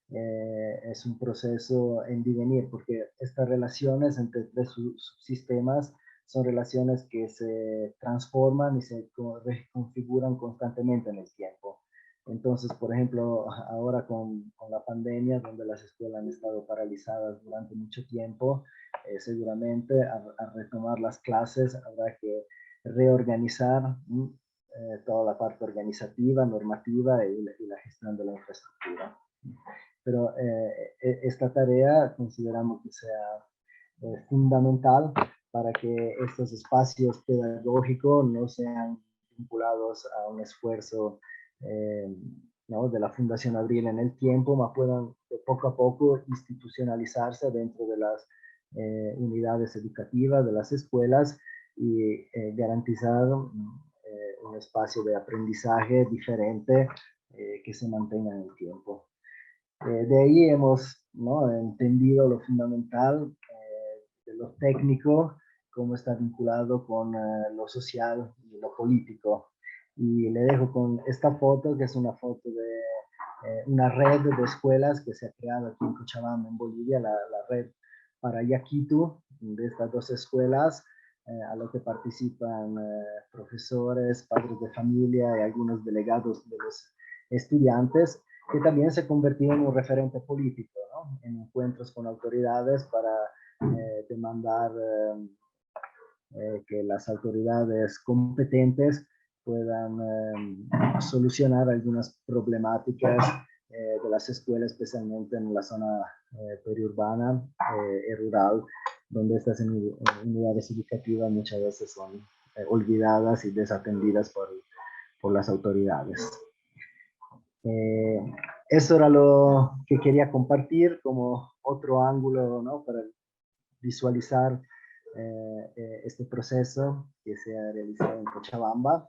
Es un proceso en devenir, porque estas relaciones entre 3 subsistemas son relaciones que se transforman y se reconfiguran constantemente en el tiempo. Entonces, por ejemplo, ahora con la pandemia, donde las escuelas han estado paralizadas durante mucho tiempo, seguramente al retomar las clases habrá que reorganizar toda la parte organizativa, normativa y la gestión de la infraestructura. Pero esta tarea consideramos que sea fundamental para que estos espacios pedagógicos no sean vinculados a un esfuerzo ¿no? de la Fundación Abril en el tiempo, más puedan de poco a poco institucionalizarse dentro de las unidades educativas, de las escuelas y garantizar un espacio de aprendizaje diferente que se mantenga en el tiempo. De ahí hemos, ¿no? entendido lo fundamental de lo técnico, cómo está vinculado con lo social y lo político. Y le dejo con esta foto, que es una foto de una red de escuelas que se ha creado aquí en Cochabamba, en Bolivia, la red para Yaquitu, de estas dos escuelas, a lo que participan profesores, padres de familia y algunos delegados de los estudiantes, que también se convirtió en un referente político, ¿no? En encuentros con autoridades para demandar que las autoridades competentes puedan solucionar algunas problemáticas de las escuelas, especialmente en la zona periurbana y rural, donde estas unidades educativas muchas veces son olvidadas y desatendidas por las autoridades. Eso era lo que quería compartir como otro ángulo, ¿no? Para visualizar este proceso que se ha realizado en Cochabamba.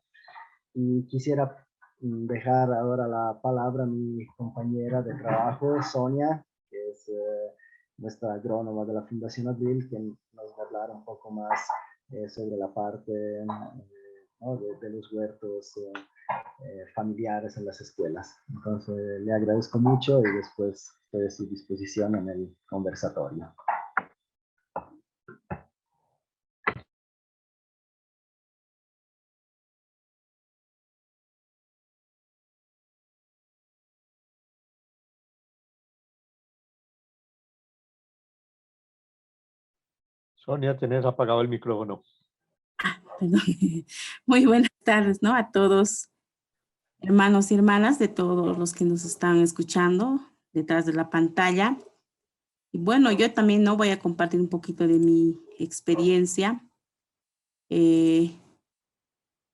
Y quisiera dejar ahora la palabra a mi compañera de trabajo, Sonia, que es nuestra agrónoma de la Fundación Abril, que nos va a hablar un poco más sobre la parte ¿no? de los huertos familiares en las escuelas. Entonces, le agradezco mucho y después estoy a su disposición en el conversatorio. Sonia, tenés apagado el micrófono. Perdón. Muy buenas tardes, ¿no? A todos, hermanos y hermanas, de todos los que nos están escuchando detrás de la pantalla. Y bueno, yo también no voy a compartir un poquito de mi experiencia,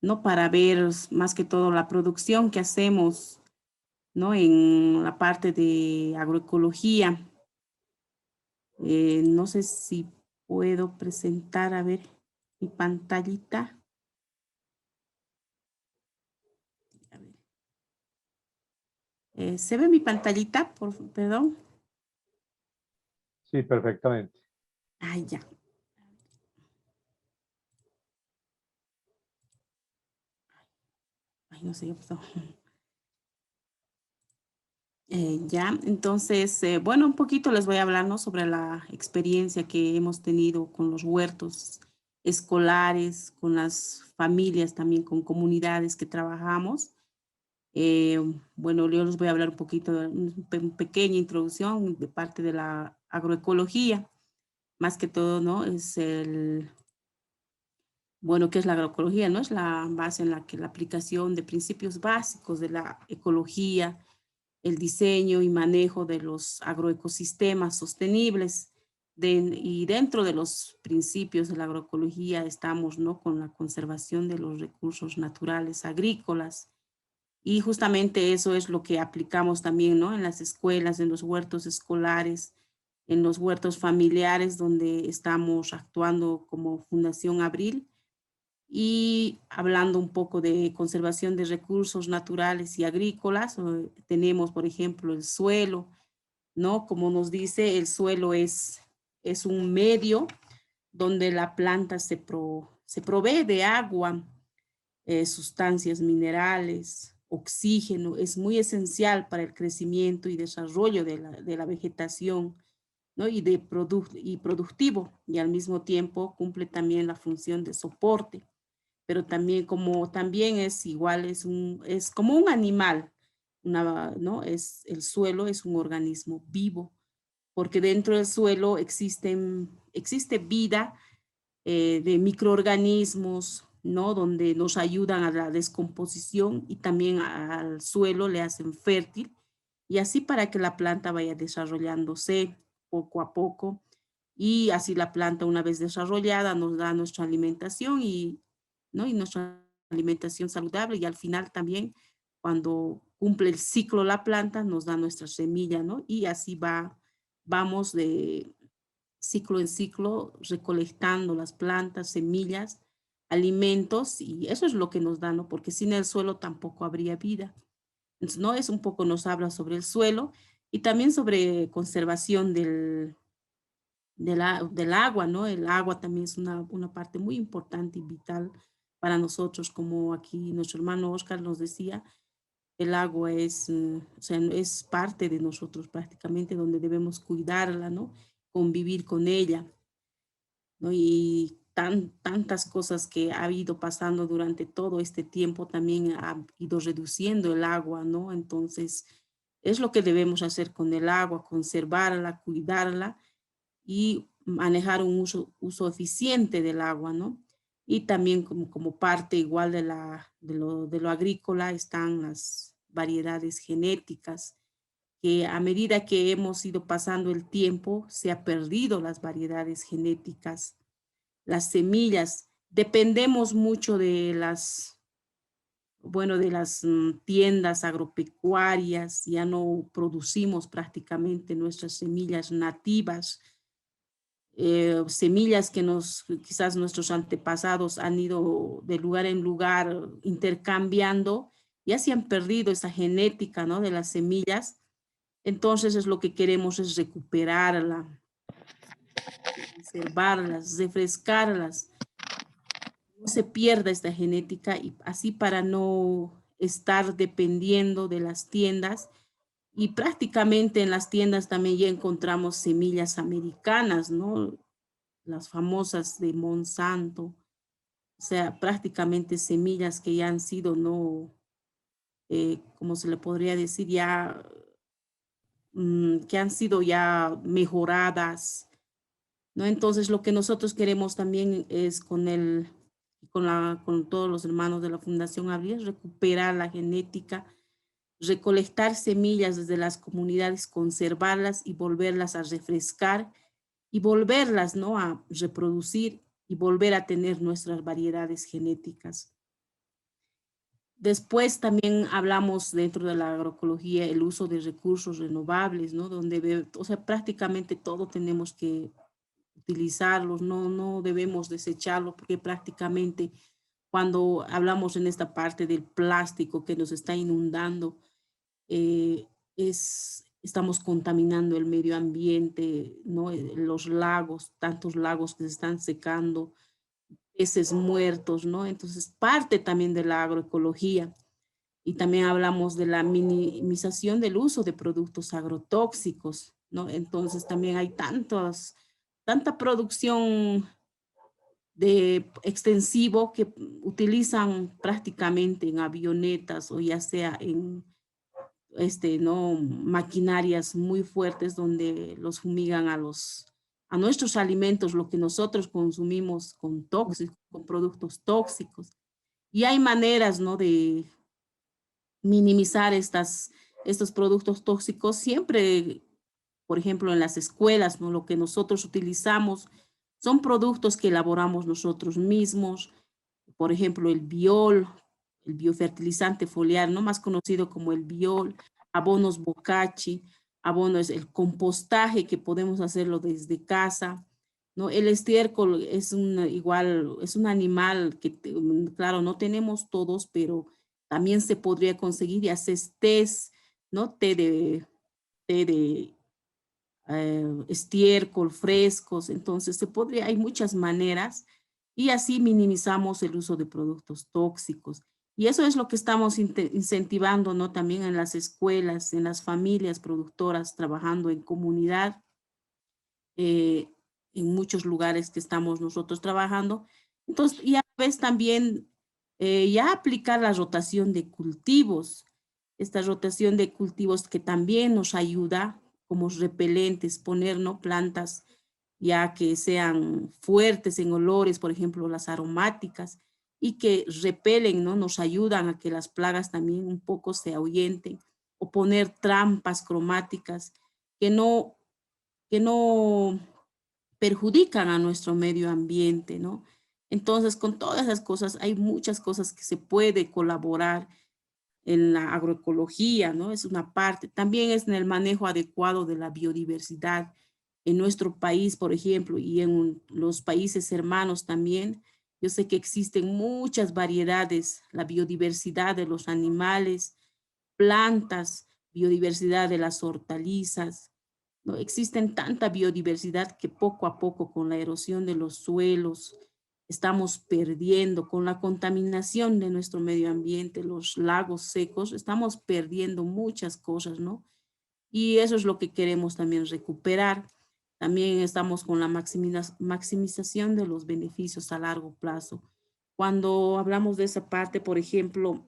no para ver más que todo la producción que hacemos, ¿no? En la parte de agroecología. No sé si puedo presentar, a ver, mi pantallita. ¿Se ve mi pantallita? Perdón. Sí, perfectamente. Ay, ya. Ay, no sé, ya pasó. Ya, entonces, bueno, un poquito les voy a hablar, ¿no? Sobre la experiencia que hemos tenido con los huertos escolares, con las familias, también con comunidades que trabajamos. Bueno, yo les voy a hablar un poquito de una pequeña introducción de parte de la agroecología. Más que todo, ¿no? Es bueno, ¿qué es la agroecología? ¿No? Es la base en la que la aplicación de principios básicos de la ecología, el diseño y manejo de los agroecosistemas sostenibles. Y dentro de los principios de la agroecología estamos, ¿no? Con la conservación de los recursos naturales agrícolas. Y justamente eso es lo que aplicamos también, ¿no? En las escuelas, en los huertos escolares, en los huertos familiares, donde estamos actuando como Fundación Abril. Y hablando un poco de conservación de recursos naturales y agrícolas, tenemos, por ejemplo, el suelo, ¿no? Como nos dice, el suelo es un medio donde la planta se provee de agua, sustancias minerales, oxígeno. Es muy esencial para el crecimiento y desarrollo de la vegetación, ¿no? Y productivo, y al mismo tiempo cumple también la función de soporte. Pero también es igual, es como un animal, ¿no? El suelo es un organismo vivo, porque dentro del suelo existe vida de microorganismos, ¿no? Donde nos ayudan a la descomposición y también al suelo le hacen fértil, y así para que la planta vaya desarrollándose poco a poco, y así la planta, una vez desarrollada, nos da nuestra alimentación ¿no? Y nuestra alimentación saludable y al final también cuando cumple el ciclo la planta nos da nuestra semilla, ¿no? Y así vamos de ciclo en ciclo recolectando las plantas, semillas, alimentos y eso es lo que nos da, ¿no? Porque sin el suelo tampoco habría vida. Entonces, ¿no? Es un poco nos habla sobre el suelo y también sobre conservación del agua, ¿no? El agua también es una parte muy importante y vital para nosotros, como aquí nuestro hermano Oscar nos decía, el agua es, o sea, es parte de nosotros prácticamente, donde debemos cuidarla, ¿no? Convivir con ella, ¿no? Y tantas cosas que ha ido pasando durante todo este tiempo también ha ido reduciendo el agua, ¿no? Entonces, es lo que debemos hacer con el agua, conservarla, cuidarla y manejar un uso eficiente del agua, ¿no? Y también como parte igual de lo agrícola están las variedades genéticas, que a medida que hemos ido pasando el tiempo, se ha perdido las variedades genéticas, las semillas. Dependemos mucho de las tiendas agropecuarias, ya no producimos prácticamente nuestras semillas nativas, semillas que quizás nuestros antepasados han ido de lugar en lugar intercambiando, ya se han perdido esa genética, ¿no? De las semillas. Entonces es lo que queremos es recuperarla, conservarlas, refrescarlas, no se pierda esta genética y así para no estar dependiendo de las tiendas. Y prácticamente en las tiendas también ya encontramos semillas americanas, ¿no? Las famosas de Monsanto, o sea, prácticamente semillas que ya han sido, ¿no? ¿Cómo se le podría decir? Ya, que han sido ya mejoradas, ¿no? Entonces lo que nosotros queremos también es con todos los hermanos de la Fundación Abril, recuperar la genética, recolectar semillas desde las comunidades, conservarlas y volverlas a refrescar y volverlas, ¿no? A reproducir y volver a tener nuestras variedades genéticas. Después también hablamos dentro de la agroecología el uso de recursos renovables, ¿no? Donde, o sea, prácticamente todo tenemos que utilizarlos, no debemos desecharlos porque prácticamente cuando hablamos en esta parte del plástico que nos está inundando, estamos contaminando el medio ambiente, ¿no? Los lagos, tantos lagos que se están secando, peces muertos, ¿no? Entonces, parte también de la agroecología. Y también hablamos de la minimización del uso de productos agrotóxicos, ¿no? Entonces, también hay tanta producción de extensivo que utilizan prácticamente en avionetas o ya sea en ¿no? maquinarias muy fuertes donde los fumigan a nuestros alimentos, lo que nosotros consumimos con productos tóxicos. Y hay maneras, ¿no? de minimizar estos productos tóxicos siempre, por ejemplo, en las escuelas, ¿no? Lo que nosotros utilizamos son productos que elaboramos nosotros mismos, por ejemplo, el biofertilizante foliar, ¿no? Más conocido como el biol, abonos bocachi, abonos, el compostaje que podemos hacerlo desde casa, ¿no? El estiércol es un animal que, claro, no tenemos todos, pero también se podría conseguir y haces tés, ¿no? Té de estiércol, frescos, entonces hay muchas maneras y así minimizamos el uso de productos tóxicos. Y eso es lo que estamos incentivando, ¿no? También en las escuelas, en las familias productoras, trabajando en comunidad, en muchos lugares que estamos nosotros trabajando. Entonces, y a veces también ya aplicar la rotación de cultivos, esta rotación de cultivos que también nos ayuda como repelentes, poner, ¿no? plantas ya que sean fuertes en olores, por ejemplo, las aromáticas, y que repelen, ¿no? Nos ayudan a que las plagas también un poco se ahuyenten, o poner trampas cromáticas que no perjudican a nuestro medio ambiente, ¿no? Entonces, con todas esas cosas, hay muchas cosas que se puede colaborar en la agroecología, ¿no? Es una parte. También es en el manejo adecuado de la biodiversidad en nuestro país, por ejemplo, y en los países hermanos también. Yo sé que existen muchas variedades, la biodiversidad de los animales, plantas, biodiversidad de las hortalizas, ¿no? Existen tanta biodiversidad que poco a poco con la erosión de los suelos estamos perdiendo, con la contaminación de nuestro medio ambiente, los lagos secos, estamos perdiendo muchas cosas, ¿no? Y eso es lo que queremos también recuperar. También estamos con la maximización de los beneficios a largo plazo. Cuando hablamos de esa parte, por ejemplo,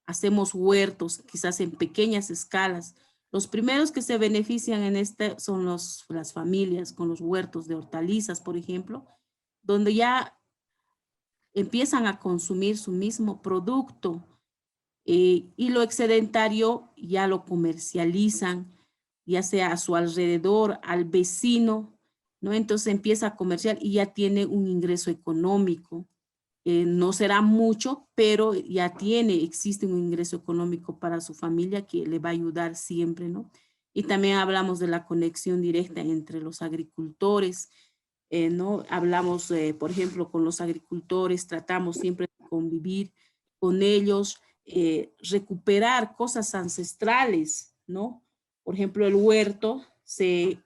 hacemos huertos, quizás en pequeñas escalas. Los primeros que se benefician en este son las familias con los huertos de hortalizas, por ejemplo, donde ya empiezan a consumir su mismo producto y lo excedentario ya lo comercializan, ya sea a su alrededor, al vecino, ¿no? Entonces empieza a comerciar y ya tiene un ingreso económico. No será mucho, pero ya existe un ingreso económico para su familia que le va a ayudar siempre, ¿no? Y también hablamos de la conexión directa entre los agricultores, ¿no? Hablamos, por ejemplo, con los agricultores, tratamos siempre de convivir con ellos, recuperar cosas ancestrales, ¿no? Por ejemplo, el huerto se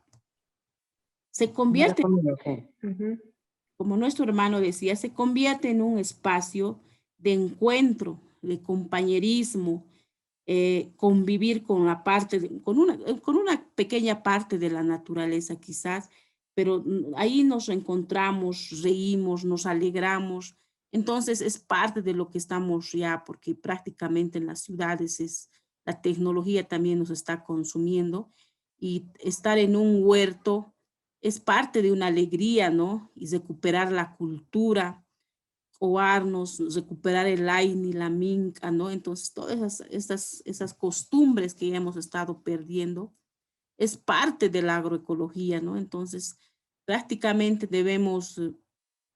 convierte, como nuestro hermano decía, se convierte en un espacio de encuentro, de compañerismo, convivir con la parte, con una pequeña parte de la naturaleza quizás, pero ahí nos encontramos, reímos, nos alegramos. Entonces es parte de lo que estamos ya, porque prácticamente en las ciudades la tecnología también nos está consumiendo y estar en un huerto es parte de una alegría, ¿no? Y recuperar la cultura, oarnos, recuperar el aini, la minca, ¿no? Entonces todas esas costumbres que hemos estado perdiendo es parte de la agroecología, ¿no? Entonces prácticamente debemos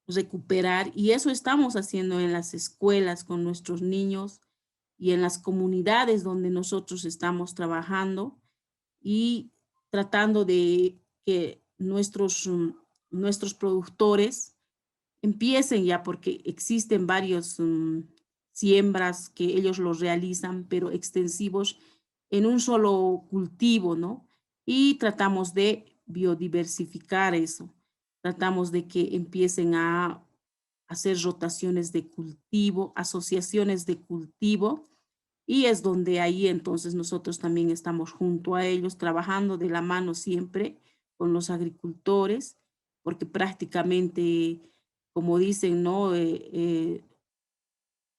recuperar y eso estamos haciendo en las escuelas con nuestros niños y en las comunidades donde nosotros estamos trabajando y tratando de que nuestros productores empiecen ya, porque existen varios siembras que ellos los realizan, pero extensivos en un solo cultivo, ¿no? Y tratamos de biodiversificar eso. Tratamos de que empiecen a hacer rotaciones de cultivo, asociaciones de cultivo, y es donde ahí entonces nosotros también estamos junto a ellos, trabajando de la mano siempre con los agricultores, porque prácticamente, como dicen, ¿no?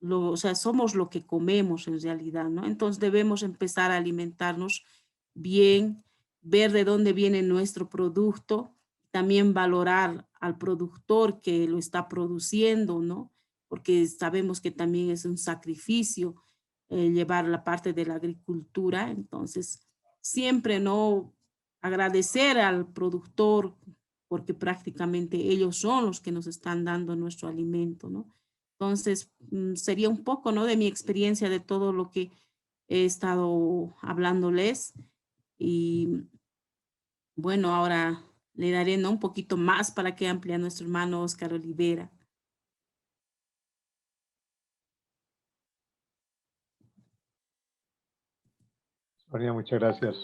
O sea, somos lo que comemos en realidad, ¿no? Entonces debemos empezar a alimentarnos bien, ver de dónde viene nuestro producto, también valorar al productor que lo está produciendo, ¿no? Porque sabemos que también es un sacrificio llevar la parte de la agricultura, entonces siempre, ¿no? Agradecer al productor porque prácticamente ellos son los que nos están dando nuestro alimento, ¿no? Entonces, sería un poco, ¿no? De mi experiencia de todo lo que he estado hablándoles. Y bueno, ahora le daré, ¿no? Un poquito más para que amplíe a nuestro hermano Oscar Olivera. Sonia, muchas gracias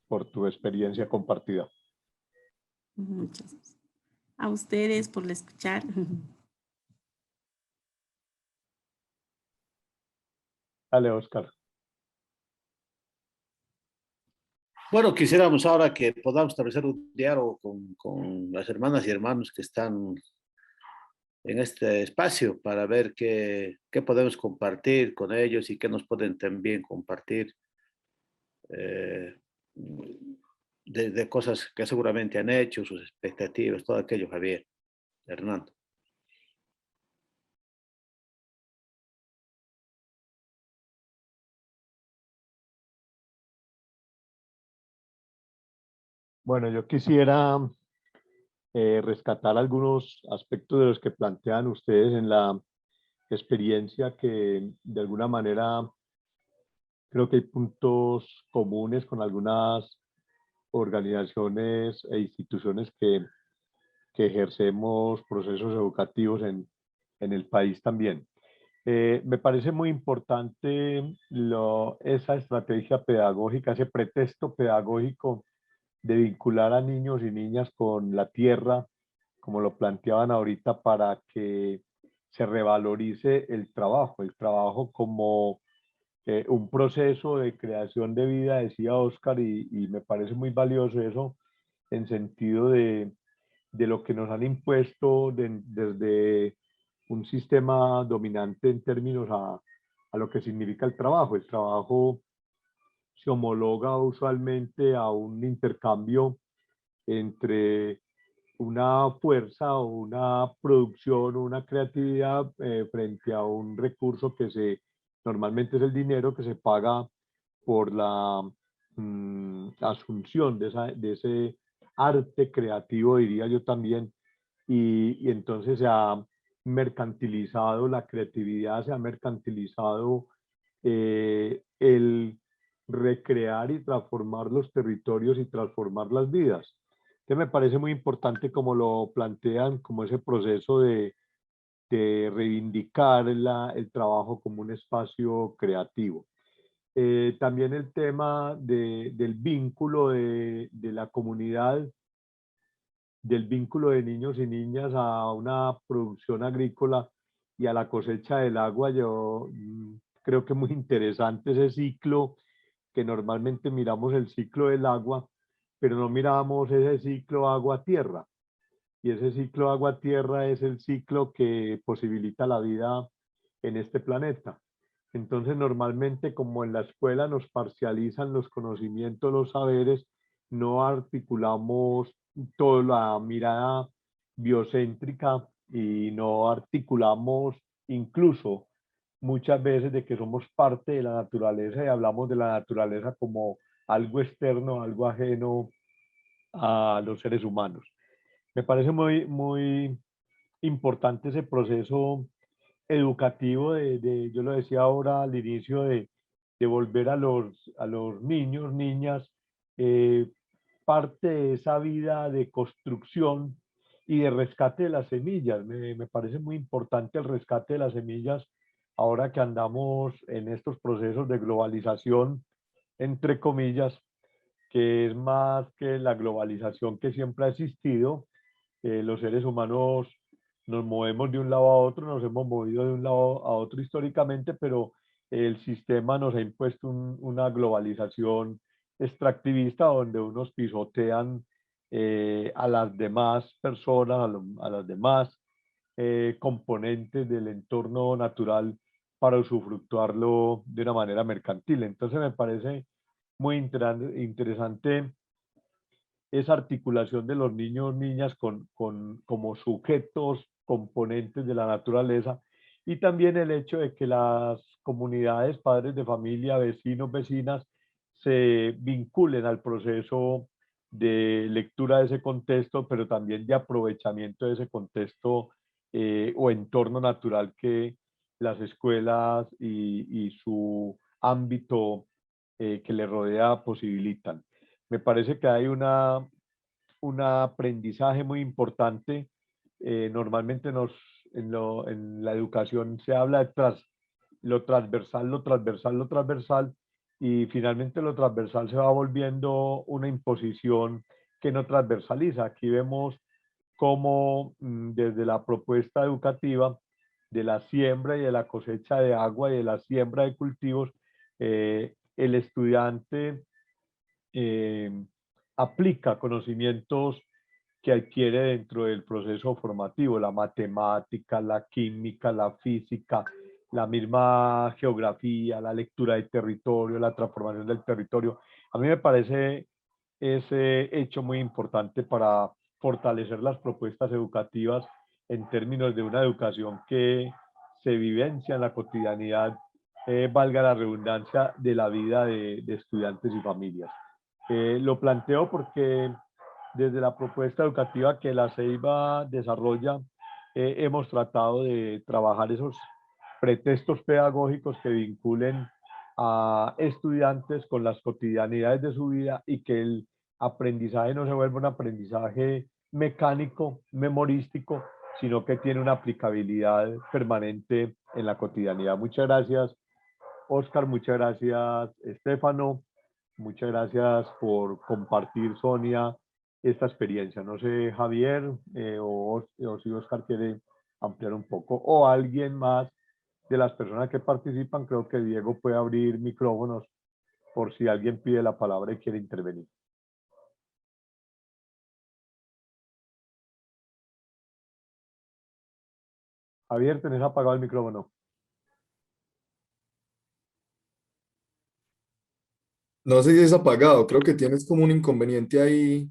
por tu experiencia compartida. Muchas gracias. A ustedes por escuchar. Dale, Oscar. Bueno, quisiéramos ahora que podamos establecer un diálogo con las hermanas y hermanos que están en este espacio para ver qué podemos compartir con ellos y qué nos pueden también compartir de cosas que seguramente han hecho, sus expectativas, todo aquello, Javier, Hernando. Bueno, yo quisiera rescatar algunos aspectos de los que plantean ustedes en la experiencia que de alguna manera creo que hay puntos comunes con algunas organizaciones e instituciones que ejercemos procesos educativos en el país también. Me parece muy importante esa estrategia pedagógica, ese pretexto pedagógico de vincular a niños y niñas con la tierra, como lo planteaban ahorita, para que se revalorice el trabajo como un proceso de creación de vida, decía Oscar, y me parece muy valioso eso en sentido de lo que nos han impuesto desde un sistema dominante en términos a lo que significa el trabajo. El trabajo se homologa usualmente a un intercambio entre una fuerza o una producción o una creatividad frente a un recurso que normalmente es el dinero que se paga por la asunción de ese arte creativo, diría yo también, y entonces se ha mercantilizado la creatividad, se ha mercantilizado el recrear y transformar los territorios y transformar las vidas. Entonces me parece muy importante como lo plantean, como ese proceso de reivindicar el trabajo como un espacio creativo. También el tema del vínculo de la comunidad, del vínculo de niños y niñas a una producción agrícola y a la cosecha del agua. Yo creo que es muy interesante ese ciclo, que normalmente miramos el ciclo del agua, pero no miramos ese ciclo agua-tierra. Y ese ciclo agua-tierra es el ciclo que posibilita la vida en este planeta. Entonces, normalmente, como en la escuela nos parcializan los conocimientos, los saberes, no articulamos toda la mirada biocéntrica y no articulamos incluso muchas veces de que somos parte de la naturaleza y hablamos de la naturaleza como algo externo, algo ajeno a los seres humanos. Me parece muy importante ese proceso educativo yo lo decía ahora al inicio, de volver a los niños, niñas, parte de esa vida de construcción y de rescate de las semillas. Me parece muy importante el rescate de las semillas ahora que andamos en estos procesos de globalización, entre comillas, que es más que la globalización que siempre ha existido. Los seres humanos nos movemos de un lado a otro, nos hemos movido de un lado a otro históricamente, pero el sistema nos ha impuesto una globalización extractivista donde unos pisotean a las demás personas, a las demás componentes del entorno natural para usufructuarlo de una manera mercantil. Entonces me parece muy interesante esa articulación de los niños, niñas como sujetos, componentes de la naturaleza, y también el hecho de que las comunidades, padres de familia, vecinos, vecinas, se vinculen al proceso de lectura de ese contexto, pero también de aprovechamiento de ese contexto o entorno natural que las escuelas y su ámbito que le rodea posibilitan. Me parece que hay un aprendizaje muy importante. Normalmente en la educación se habla de lo transversal, y finalmente lo transversal se va volviendo una imposición que no transversaliza. Aquí vemos cómo desde la propuesta educativa de la siembra y de la cosecha de agua y de la siembra de cultivos, el estudiante aplica conocimientos que adquiere dentro del proceso formativo, la matemática, la química, la física, la misma geografía, la lectura del territorio, la transformación del territorio. A mí me parece ese hecho muy importante para fortalecer las propuestas educativas en términos de una educación que se vivencia en la cotidianidad, valga la redundancia, de la vida de estudiantes y familias. Lo planteo porque desde la propuesta educativa que la Ceiba desarrolla, hemos tratado de trabajar esos pretextos pedagógicos que vinculen a estudiantes con las cotidianidades de su vida y que el aprendizaje no se vuelva un aprendizaje mecánico, memorístico, sino que tiene una aplicabilidad permanente en la cotidianidad. Muchas gracias, Oscar, muchas gracias, Estefano, muchas gracias por compartir, Sonia, esta experiencia. No sé, Javier, o si Oscar quiere ampliar un poco, o alguien más de las personas que participan. Creo que Diego puede abrir micrófonos por si alguien pide la palabra y quiere intervenir. Javier, tenés apagado el micrófono. No sé si es apagado, creo que tienes como un inconveniente ahí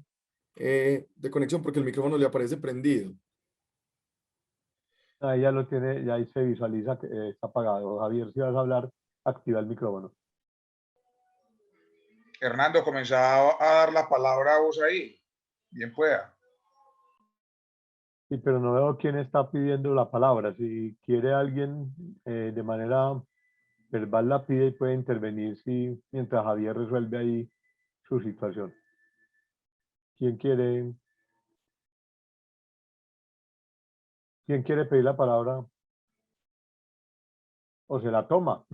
de conexión porque el micrófono le aparece prendido. Ahí ya lo tiene, ya ahí se visualiza que está apagado. Javier, si vas a hablar, activa el micrófono. Hernando, comenzaba a dar la palabra a vos ahí. Bien pueda. Sí, pero no veo quién está pidiendo la palabra. Si quiere alguien de manera verbal la pide y puede intervenir mientras Javier resuelve ahí su situación. ¿Quién quiere pedir la palabra? ¿O se la toma?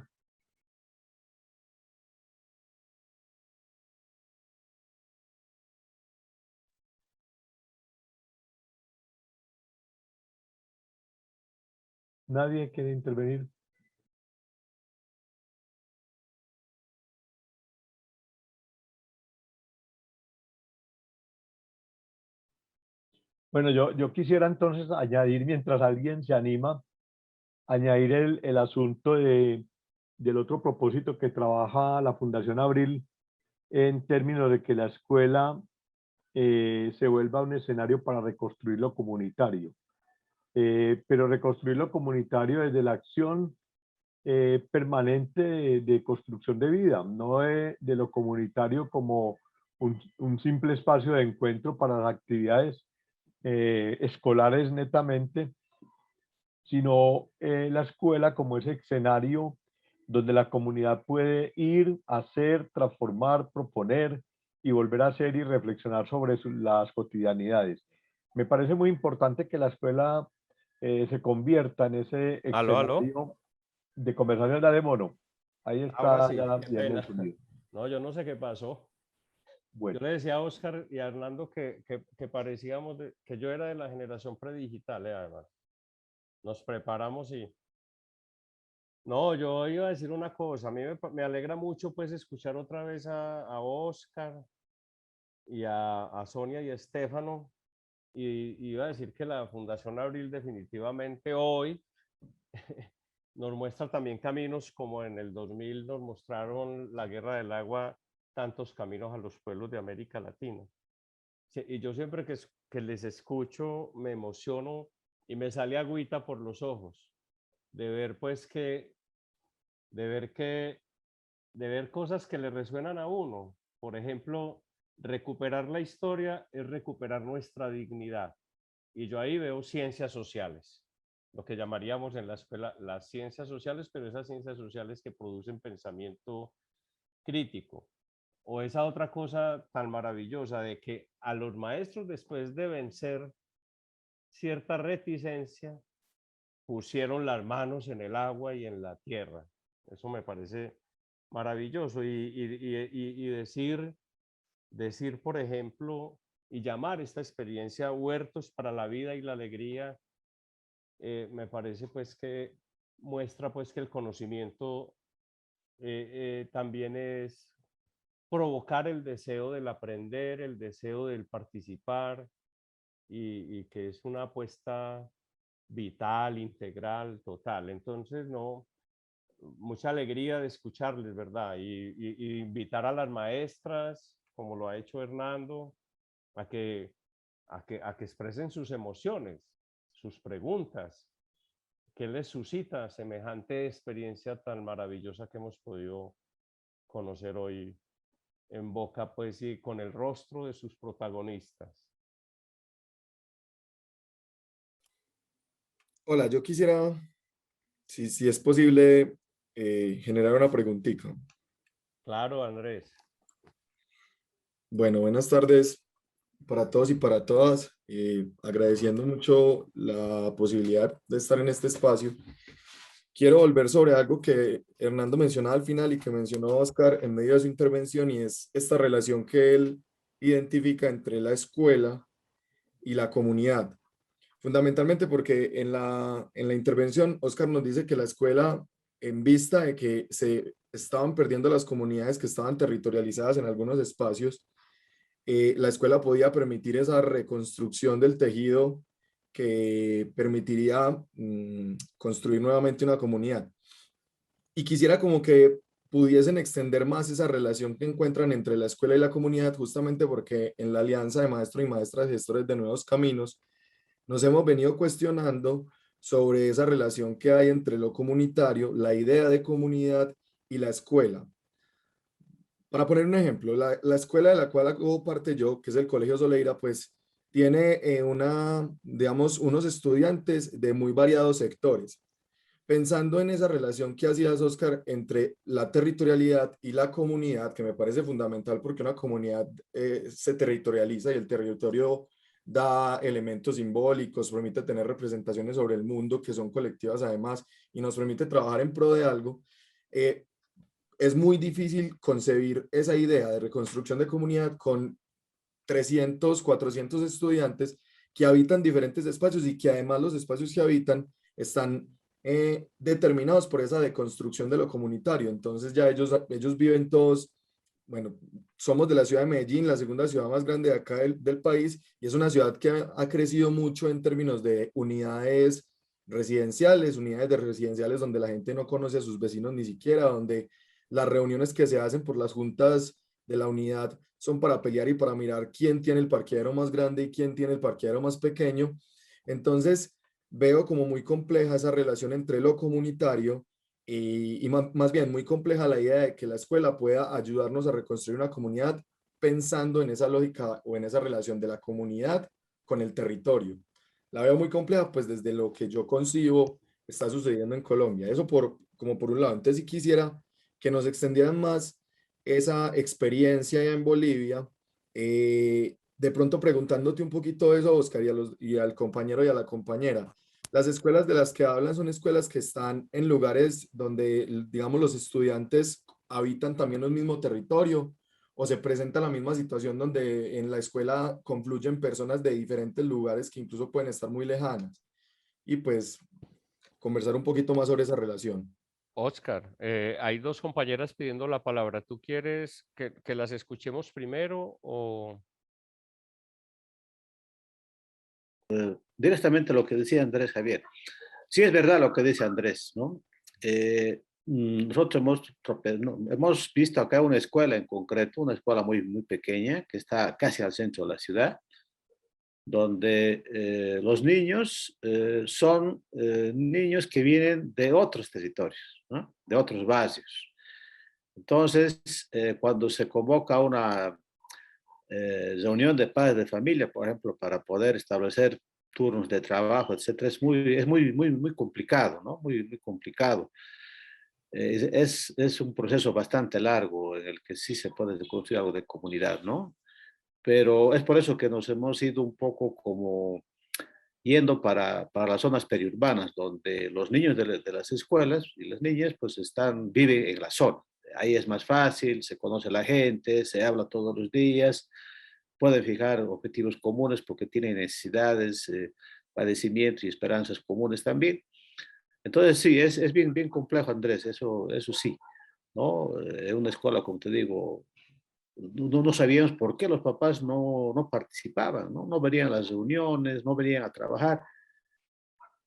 ¿Nadie quiere intervenir? Bueno, yo quisiera entonces añadir, mientras alguien se anima, añadir el asunto del otro propósito que trabaja la Fundación Abril en términos de que la escuela se vuelva un escenario para reconstruir lo comunitario. Pero reconstruir lo comunitario desde la acción permanente de construcción de vida, no de lo comunitario como un simple espacio de encuentro para las actividades escolares netamente, sino la escuela como ese escenario donde la comunidad puede ir, hacer, transformar, proponer y volver a hacer y reflexionar sobre las cotidianidades. Me parece muy importante que la escuela se convierta en ese escenario de conversación de mono. Ahí está. Ahora sí, ya qué pena. entendido. No, yo no sé qué pasó. Bueno. Yo le decía a Oscar y a Hernando que parecíamos, que yo era de la generación predigital, además. Nos preparamos y... No, yo iba a decir una cosa. A mí me alegra mucho pues escuchar otra vez a Oscar y a Sonia y a Estefano. Y iba a decir que la Fundación Abril definitivamente hoy nos muestra también caminos como en el 2000 nos mostraron la Guerra del Agua, tantos caminos a los pueblos de América Latina. Sí, y yo siempre que les escucho me emociono y me sale agüita por los ojos de ver pues de ver cosas que le resuenan a uno. Por ejemplo, recuperar la historia es recuperar nuestra dignidad. Y yo ahí veo ciencias sociales, lo que llamaríamos en la escuela las ciencias sociales, pero esas ciencias sociales que producen pensamiento crítico. O esa otra cosa tan maravillosa de que a los maestros, después de vencer cierta reticencia, pusieron las manos en el agua y en la tierra. Eso me parece maravilloso. Y decir, por ejemplo, y llamar esta experiencia huertos para la vida y la alegría, me parece pues que muestra pues que el conocimiento también es provocar el deseo del aprender, el deseo del participar y que es una apuesta vital, integral, total. Entonces, no, mucha alegría de escucharles, ¿verdad? Y invitar a las maestras, como lo ha hecho Hernando, a que expresen sus emociones, sus preguntas, qué les suscita semejante experiencia tan maravillosa que hemos podido conocer hoy en boca, pues, y con el rostro de sus protagonistas. Hola, yo quisiera, si es posible, generar una preguntita. Claro, Andrés. Bueno, buenas tardes para todos y para todas. Agradeciendo mucho la posibilidad de estar en este espacio. Quiero volver sobre algo que Hernando mencionaba al final y que mencionó Oscar en medio de su intervención, y es esta relación que él identifica entre la escuela y la comunidad. Fundamentalmente porque en la intervención Oscar nos dice que la escuela, en vista de que se estaban perdiendo las comunidades que estaban territorializadas en algunos espacios, la escuela podía permitir esa reconstrucción del tejido que permitiría construir nuevamente una comunidad. Y quisiera como que pudiesen extender más esa relación que encuentran entre la escuela y la comunidad, justamente porque en la Alianza de Maestros y Maestras Gestores de Nuevos Caminos nos hemos venido cuestionando sobre esa relación que hay entre lo comunitario, la idea de comunidad y la escuela. Para poner un ejemplo, la escuela de la cual hago parte yo, que es el Colegio Soleira, pues tiene digamos, unos estudiantes de muy variados sectores. Pensando en esa relación que hacías, Oscar, entre la territorialidad y la comunidad, que me parece fundamental porque una comunidad se territorializa y el territorio da elementos simbólicos, permite tener representaciones sobre el mundo que son colectivas además y nos permite trabajar en pro de algo. Es muy difícil concebir esa idea de reconstrucción de comunidad con 300, 400 estudiantes que habitan diferentes espacios y que además los espacios que habitan están determinados por esa deconstrucción de lo comunitario. Entonces ya ellos viven todos, bueno, somos de la ciudad de Medellín, la segunda ciudad más grande de acá del país, y es una ciudad que ha crecido mucho en términos de unidades residenciales donde la gente no conoce a sus vecinos ni siquiera, donde las reuniones que se hacen por las juntas de la unidad son para pelear y para mirar quién tiene el parqueadero más grande y quién tiene el parqueadero más pequeño. Entonces, veo como muy compleja esa relación entre lo comunitario y más bien muy compleja la idea de que la escuela pueda ayudarnos a reconstruir una comunidad pensando en esa lógica o en esa relación de la comunidad con el territorio. La veo muy compleja, pues desde lo que yo concibo está sucediendo en Colombia. Eso como por un lado. Entonces, si quisiera que nos extendieran más esa experiencia en Bolivia, de pronto preguntándote un poquito eso, Oscar, y al compañero y a la compañera. Las escuelas de las que hablan son escuelas que están en lugares donde, digamos, los estudiantes habitan también el mismo territorio, o se presenta la misma situación donde en la escuela confluyen personas de diferentes lugares que incluso pueden estar muy lejanas. Y pues conversar un poquito más sobre esa relación. Oscar, hay dos compañeras pidiendo la palabra. ¿Tú quieres que las escuchemos primero o...? Directamente lo que decía Andrés Javier. Sí es verdad lo que dice Andrés, ¿no? Nosotros hemos visto acá una escuela en concreto, una escuela muy, muy pequeña que está casi al centro de la ciudad, donde los niños son niños que vienen de otros territorios, ¿no? De otros barrios. Entonces, cuando se convoca una reunión de padres de familia, por ejemplo, para poder establecer turnos de trabajo, etcétera, es muy complicado, ¿no? Muy complicado. Es un proceso bastante largo en el que sí se puede construir algo de comunidad, ¿no? Pero es por eso que nos hemos ido un poco como yendo para las zonas periurbanas, donde los niños de las escuelas y las niñas pues viven en la zona. Ahí es más fácil, se conoce la gente, se habla todos los días, pueden fijar objetivos comunes porque tienen necesidades, padecimientos y esperanzas comunes también. Entonces sí, es bien complejo, Andrés, eso sí, ¿no? En una escuela, como te digo, no sabíamos por qué los papás no participaban, no venían a las reuniones, no venían a trabajar.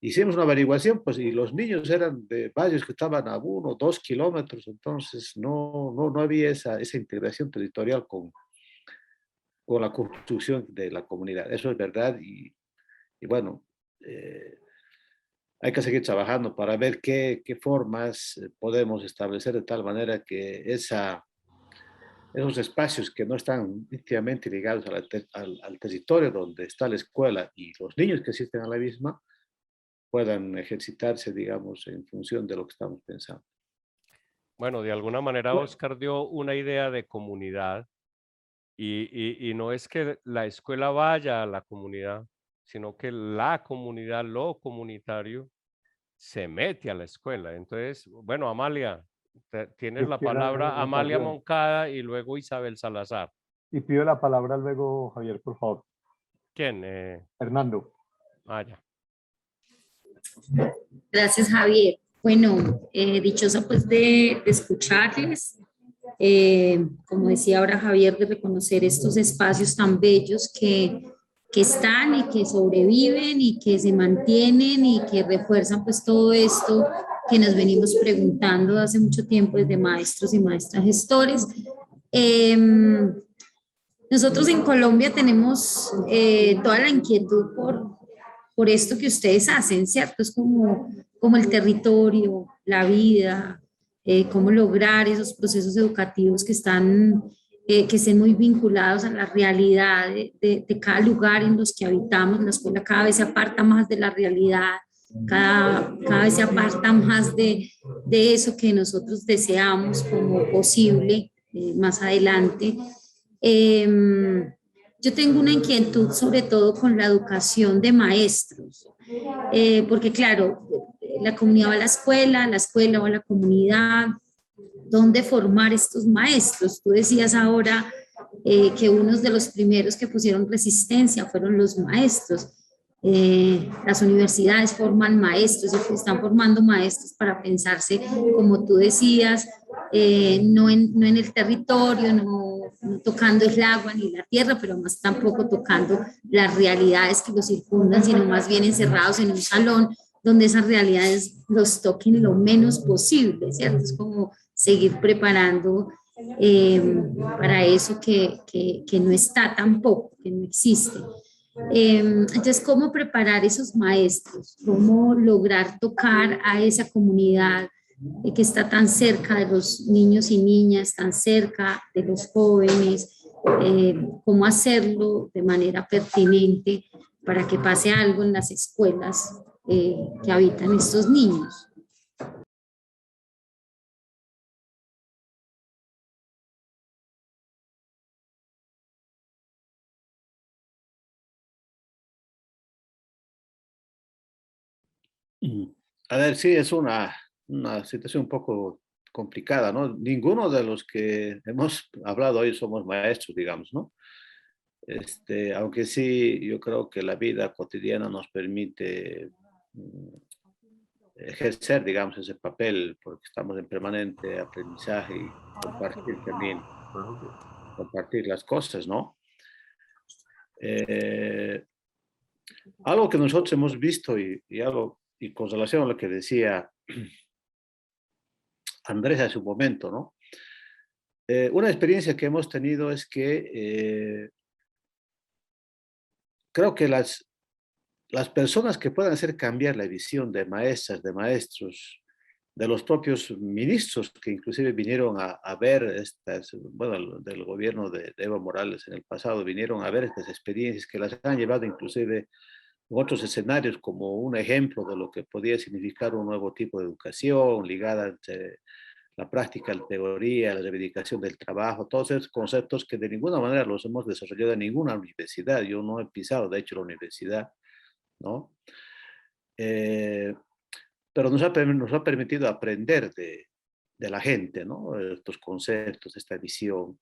Hicimos una averiguación, pues, y los niños eran de barrios que estaban a 1 o 2 kilómetros, entonces no había esa integración territorial con la construcción de la comunidad. Eso es verdad y bueno, hay que seguir trabajando para ver qué formas podemos establecer de tal manera que esos espacios que no están íntimamente ligados al territorio donde está la escuela y los niños que asisten a la misma puedan ejercitarse, digamos, en función de lo que estamos pensando. Bueno, de alguna manera Oscar dio una idea de comunidad y no es que la escuela vaya a la comunidad, sino que la comunidad, lo comunitario, se mete a la escuela. Entonces, bueno, Amalia, tienes la palabra, Amalia Moncada y luego Isabel Salazar. Y pido la palabra luego, Javier, por favor. ¿Quién? Hernando. Ya. Gracias, Javier. Bueno, dichosa pues de escucharles. Como decía ahora Javier, de reconocer estos espacios tan bellos que están y que sobreviven y que se mantienen y que refuerzan pues todo esto que nos venimos preguntando hace mucho tiempo desde maestros y maestras gestores. Nosotros en Colombia tenemos toda la inquietud por esto que ustedes hacen, ¿cierto? Es como el territorio, la vida, cómo lograr esos procesos educativos que estén muy vinculados a la realidad de cada lugar en los que habitamos. La escuela cada vez se aparta más de la realidad, cada vez se aparta más de eso que nosotros deseamos como posible más adelante. Yo tengo una inquietud sobre todo con la educación de maestros, porque claro, la comunidad va a la escuela va a la comunidad. ¿Dónde formar estos maestros? Tú decías ahora que unos de los primeros que pusieron resistencia fueron los maestros. Las universidades forman maestros y están formando maestros para pensarse, como tú decías, no en el territorio, no tocando el agua ni la tierra, pero más tampoco tocando las realidades que los circundan, sino más bien encerrados en un salón donde esas realidades los toquen lo menos posible, ¿cierto? Es como seguir preparando para eso que no está tampoco, que no existe. Entonces, ¿cómo preparar esos maestros? ¿Cómo lograr tocar a esa comunidad que está tan cerca de los niños y niñas, tan cerca de los jóvenes? ¿Cómo hacerlo de manera pertinente para que pase algo en las escuelas que habitan estos niños? A ver, sí, es una situación un poco complicada, ¿no? Ninguno de los que hemos hablado hoy somos maestros, digamos, ¿no? Aunque sí, yo creo que la vida cotidiana nos permite ejercer, digamos, ese papel, porque estamos en permanente aprendizaje y compartir también, compartir las cosas, ¿no? Algo que nosotros hemos visto y con relación a lo que decía Andrés hace un momento, ¿no? Una experiencia que hemos tenido es que creo que las personas que puedan hacer cambiar la visión de maestras, de maestros, de los propios ministros que inclusive vinieron a ver bueno, del gobierno de Evo Morales en el pasado, vinieron a ver estas experiencias que las han llevado inclusive en otros escenarios como un ejemplo de lo que podía significar un nuevo tipo de educación ligada entre la práctica, la teoría, la reivindicación del trabajo, todos esos conceptos que de ninguna manera los hemos desarrollado en ninguna universidad. Yo no he pisado, de hecho, la universidad, ¿no? Pero nos ha permitido aprender de la gente, ¿no? Estos conceptos, esta visión.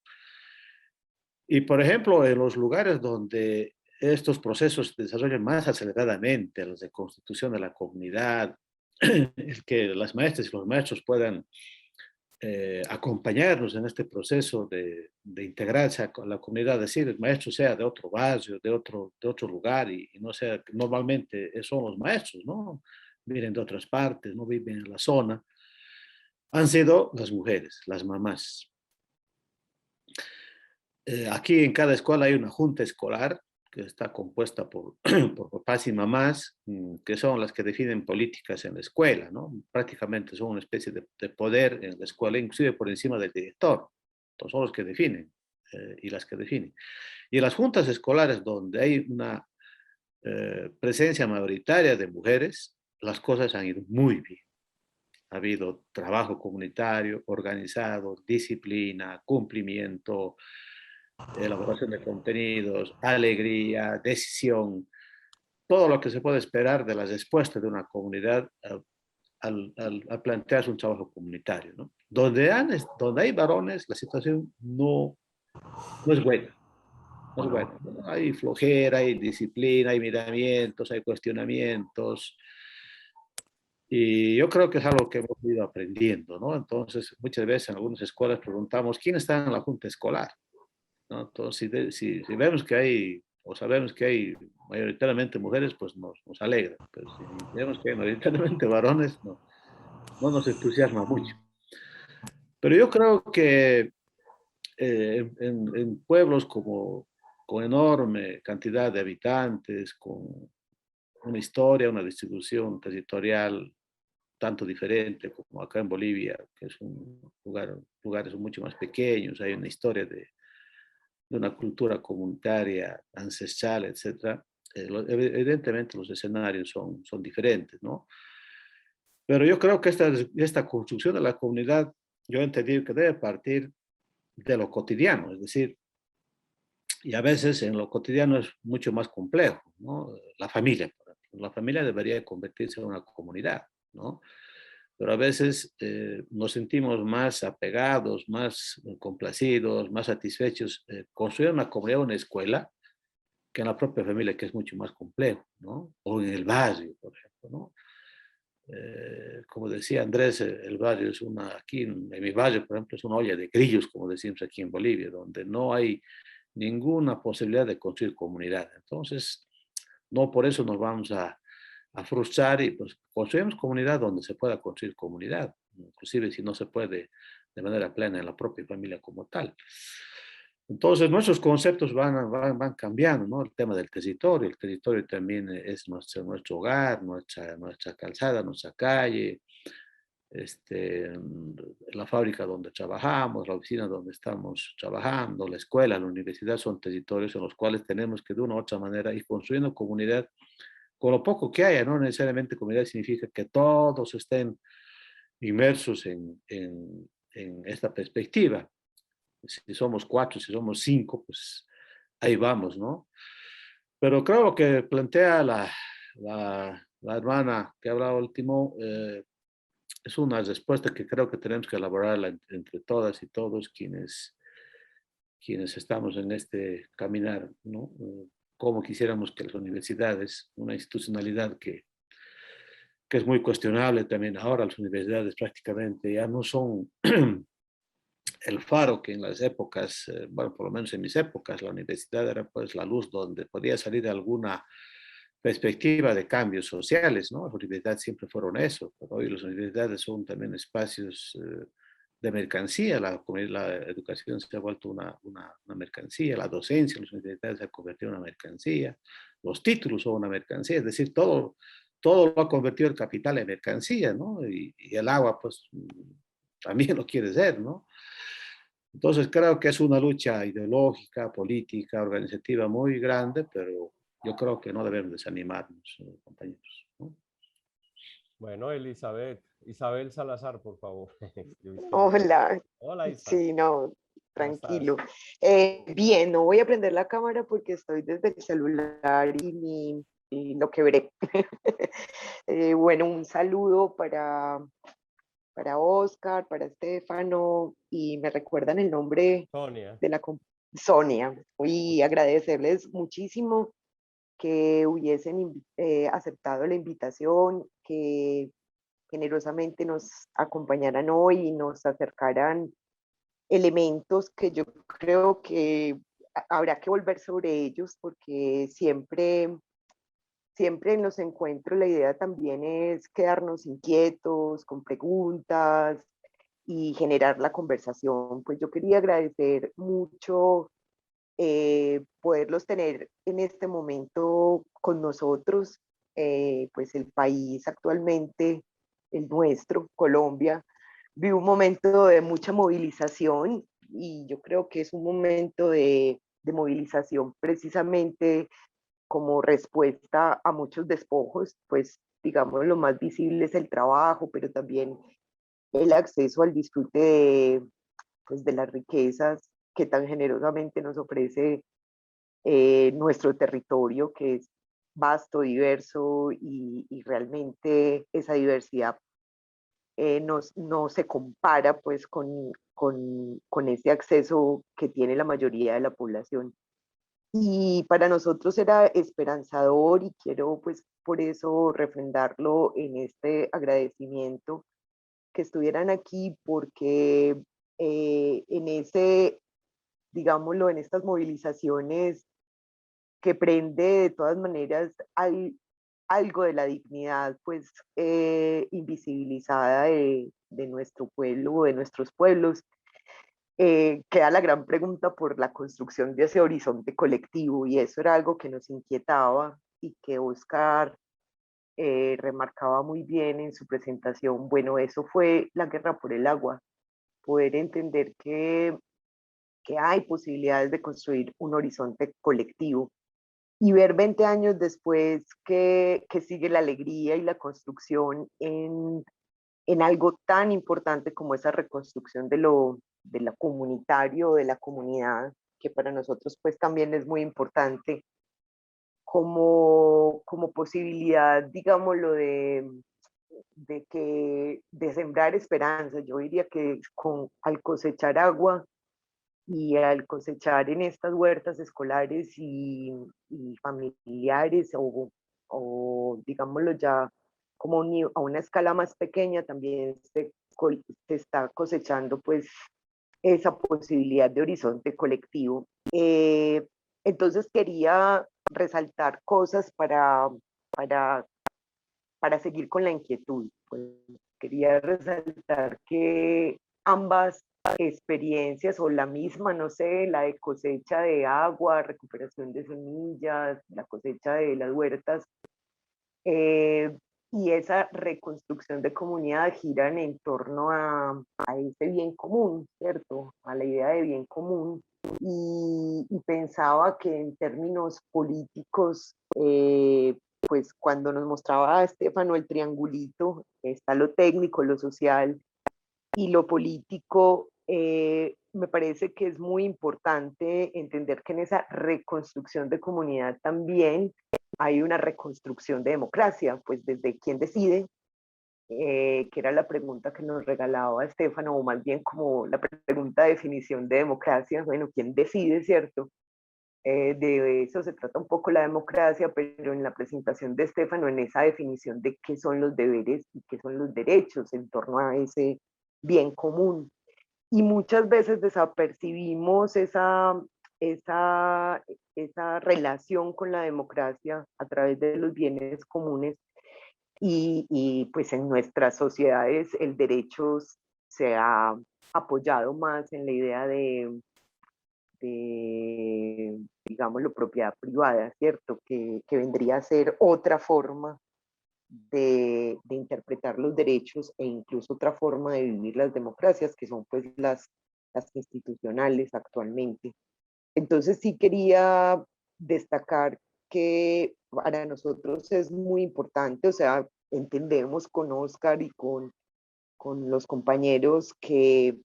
Y, por ejemplo, en los lugares donde estos procesos se desarrollan más aceleradamente, los de constitución de la comunidad, el que las maestras y los maestros puedan acompañarnos en este proceso de integrarse a la comunidad, decir, el maestro sea de otro barrio, de otro lugar, y no sea, normalmente son los maestros, ¿no? Vienen de otras partes, no viven en la zona, han sido las mujeres, las mamás. Aquí en cada escuela hay una junta escolar que está compuesta por papás y mamás, que son las que definen políticas en la escuela, ¿no? Prácticamente son una especie de poder en la escuela, inclusive por encima del director, Entonces son los que definen y las que definen. Y en las juntas escolares donde hay una presencia mayoritaria de mujeres, las cosas han ido muy bien. Ha habido trabajo comunitario, organizado, disciplina, cumplimiento, elaboración de contenidos, alegría, decisión, todo lo que se puede esperar de las respuestas de una comunidad al plantearse un trabajo comunitario, ¿no? Donde hay varones, la situación no es buena. No es buena. Hay flojera, hay disciplina, hay miramientos, hay cuestionamientos. Y yo creo que es algo que hemos ido aprendiendo, ¿no? Entonces, muchas veces en algunas escuelas preguntamos, ¿quién está en la junta escolar? ¿No? Entonces, si vemos que hay, o sabemos que hay mayoritariamente mujeres, pues nos alegra. Pero si vemos que hay mayoritariamente varones, no nos entusiasma mucho. Pero yo creo que en pueblos con enorme cantidad de habitantes, con una historia, una distribución territorial tanto diferente como acá en Bolivia, que es un lugares mucho más pequeños, hay una historia de una cultura comunitaria, ancestral, etc. Evidentemente los escenarios son diferentes, ¿no? Pero yo creo que esta construcción de la comunidad, yo he entendido que debe partir de lo cotidiano, es decir, y a veces en lo cotidiano es mucho más complejo, ¿no? La familia, por ejemplo. La familia debería convertirse en una comunidad, ¿no? Pero a veces nos sentimos más apegados, más complacidos, más satisfechos construir una comunidad, una escuela, que en la propia familia, que es mucho más complejo, ¿no? O en el barrio, por ejemplo, ¿no? Como decía Andrés, el barrio es aquí en mi barrio, por ejemplo, es una olla de grillos, como decimos aquí en Bolivia, donde no hay ninguna posibilidad de construir comunidad. Entonces, no por eso nos vamos a frustrar y pues construimos comunidad donde se pueda construir comunidad, inclusive si no se puede de manera plena en la propia familia como tal. Entonces, nuestros conceptos van cambiando, ¿no? El tema del territorio. El territorio también es nuestro hogar, nuestra calzada, nuestra calle, la fábrica donde trabajamos, la oficina donde estamos trabajando, la escuela, la universidad son territorios en los cuales tenemos que de una u otra manera ir construyendo comunidad con lo poco que haya, no necesariamente comunidad significa que todos estén inmersos en esta perspectiva. Si somos 4, si somos 5, pues ahí vamos, ¿no? Pero creo que plantea la hermana que habla último, es una respuesta que creo que tenemos que elaborarla entre todas y todos quienes estamos en este caminar, ¿no? Como quisiéramos que las universidades, una institucionalidad que es muy cuestionable también ahora, las universidades prácticamente ya no son el faro que en las épocas, bueno, por lo menos en mis épocas, la universidad era pues la luz donde podía salir alguna perspectiva de cambios sociales, ¿no? Las universidades siempre fueron eso, pero hoy las universidades son también espacios de mercancía, la educación se ha vuelto una mercancía, la docencia en las universidades se ha convertido en una mercancía, los títulos son una mercancía, es decir, todo lo ha convertido el capital en mercancía, ¿no? Y el agua, pues, también lo quiere ser, ¿no? Entonces creo que es una lucha ideológica, política, organizativa muy grande, pero yo creo que no debemos desanimarnos, compañeros, ¿no? Bueno, Isabel Salazar, por favor. Hola. Hola, Isabel. Sí, no, tranquilo. Bien, no voy a prender la cámara porque estoy desde el celular y lo quebré. Bueno, un saludo para Oscar, para Estefano, y me recuerdan el nombre Sonia. de la Sonia, y agradecerles muchísimo que hubiesen aceptado la invitación, que generosamente nos acompañaran hoy y nos acercaran elementos que yo creo que habrá que volver sobre ellos, porque siempre en los encuentros la idea también es quedarnos inquietos, con preguntas y generar la conversación. Pues yo quería agradecer mucho poderlos tener en este momento con nosotros. Pues el país actualmente, el nuestro, Colombia, vive un momento de mucha movilización y yo creo que es un momento de movilización precisamente como respuesta a muchos despojos, pues digamos lo más visible es el trabajo, pero también el acceso al disfrute pues, de las riquezas que tan generosamente nos ofrece nuestro territorio, que es vasto, diverso y realmente esa diversidad no se compara pues con ese acceso que tiene la mayoría de la población. Y para nosotros era esperanzador y quiero pues por eso refrendarlo en este agradecimiento que estuvieran aquí porque en ese, digámoslo, en estas movilizaciones que prende de todas maneras algo de la dignidad pues invisibilizada de nuestro pueblo o de nuestros pueblos. Queda la gran pregunta por la construcción de ese horizonte colectivo y eso era algo que nos inquietaba y que Oscar remarcaba muy bien en su presentación. Bueno, eso fue la guerra por el agua, poder entender que hay posibilidades de construir un horizonte colectivo y ver 20 años después que sigue la alegría y la construcción en algo tan importante como esa reconstrucción de lo comunitario, de la comunidad, que para nosotros pues también es muy importante como posibilidad, digámoslo, de sembrar esperanza. Yo diría que al cosechar agua y al cosechar en estas huertas escolares y familiares o digámoslo ya como a una escala más pequeña también se está cosechando pues esa posibilidad de horizonte colectivo. Entonces quería resaltar cosas para seguir con la inquietud. Pues, quería resaltar que ambas experiencias o la misma, no sé, la de cosecha de agua, recuperación de semillas, la cosecha de las huertas, y esa reconstrucción de comunidad giran en torno a ese bien común, ¿cierto? A la idea de bien común. Y pensaba que en términos políticos, pues cuando nos mostraba a Estefano el triangulito, está lo técnico, lo social y lo político, me parece que es muy importante entender que en esa reconstrucción de comunidad también hay una reconstrucción de democracia, pues desde quién decide, que era la pregunta que nos regalaba Estefano, o más bien como la pregunta de definición de democracia, bueno, ¿quién decide, cierto? De eso se trata un poco la democracia, pero en la presentación de Estefano, en esa definición de qué son los deberes y qué son los derechos en torno a ese bien común. Y muchas veces desapercibimos esa relación con la democracia a través de los bienes comunes y pues en nuestras sociedades el derecho se ha apoyado más en la idea de digámoslo, propiedad privada, ¿cierto? Que vendría a ser otra forma de interpretar los derechos e incluso otra forma de vivir las democracias, que son pues las institucionales actualmente. Entonces sí quería destacar que para nosotros es muy importante, o sea, entendemos con Oscar y con los compañeros que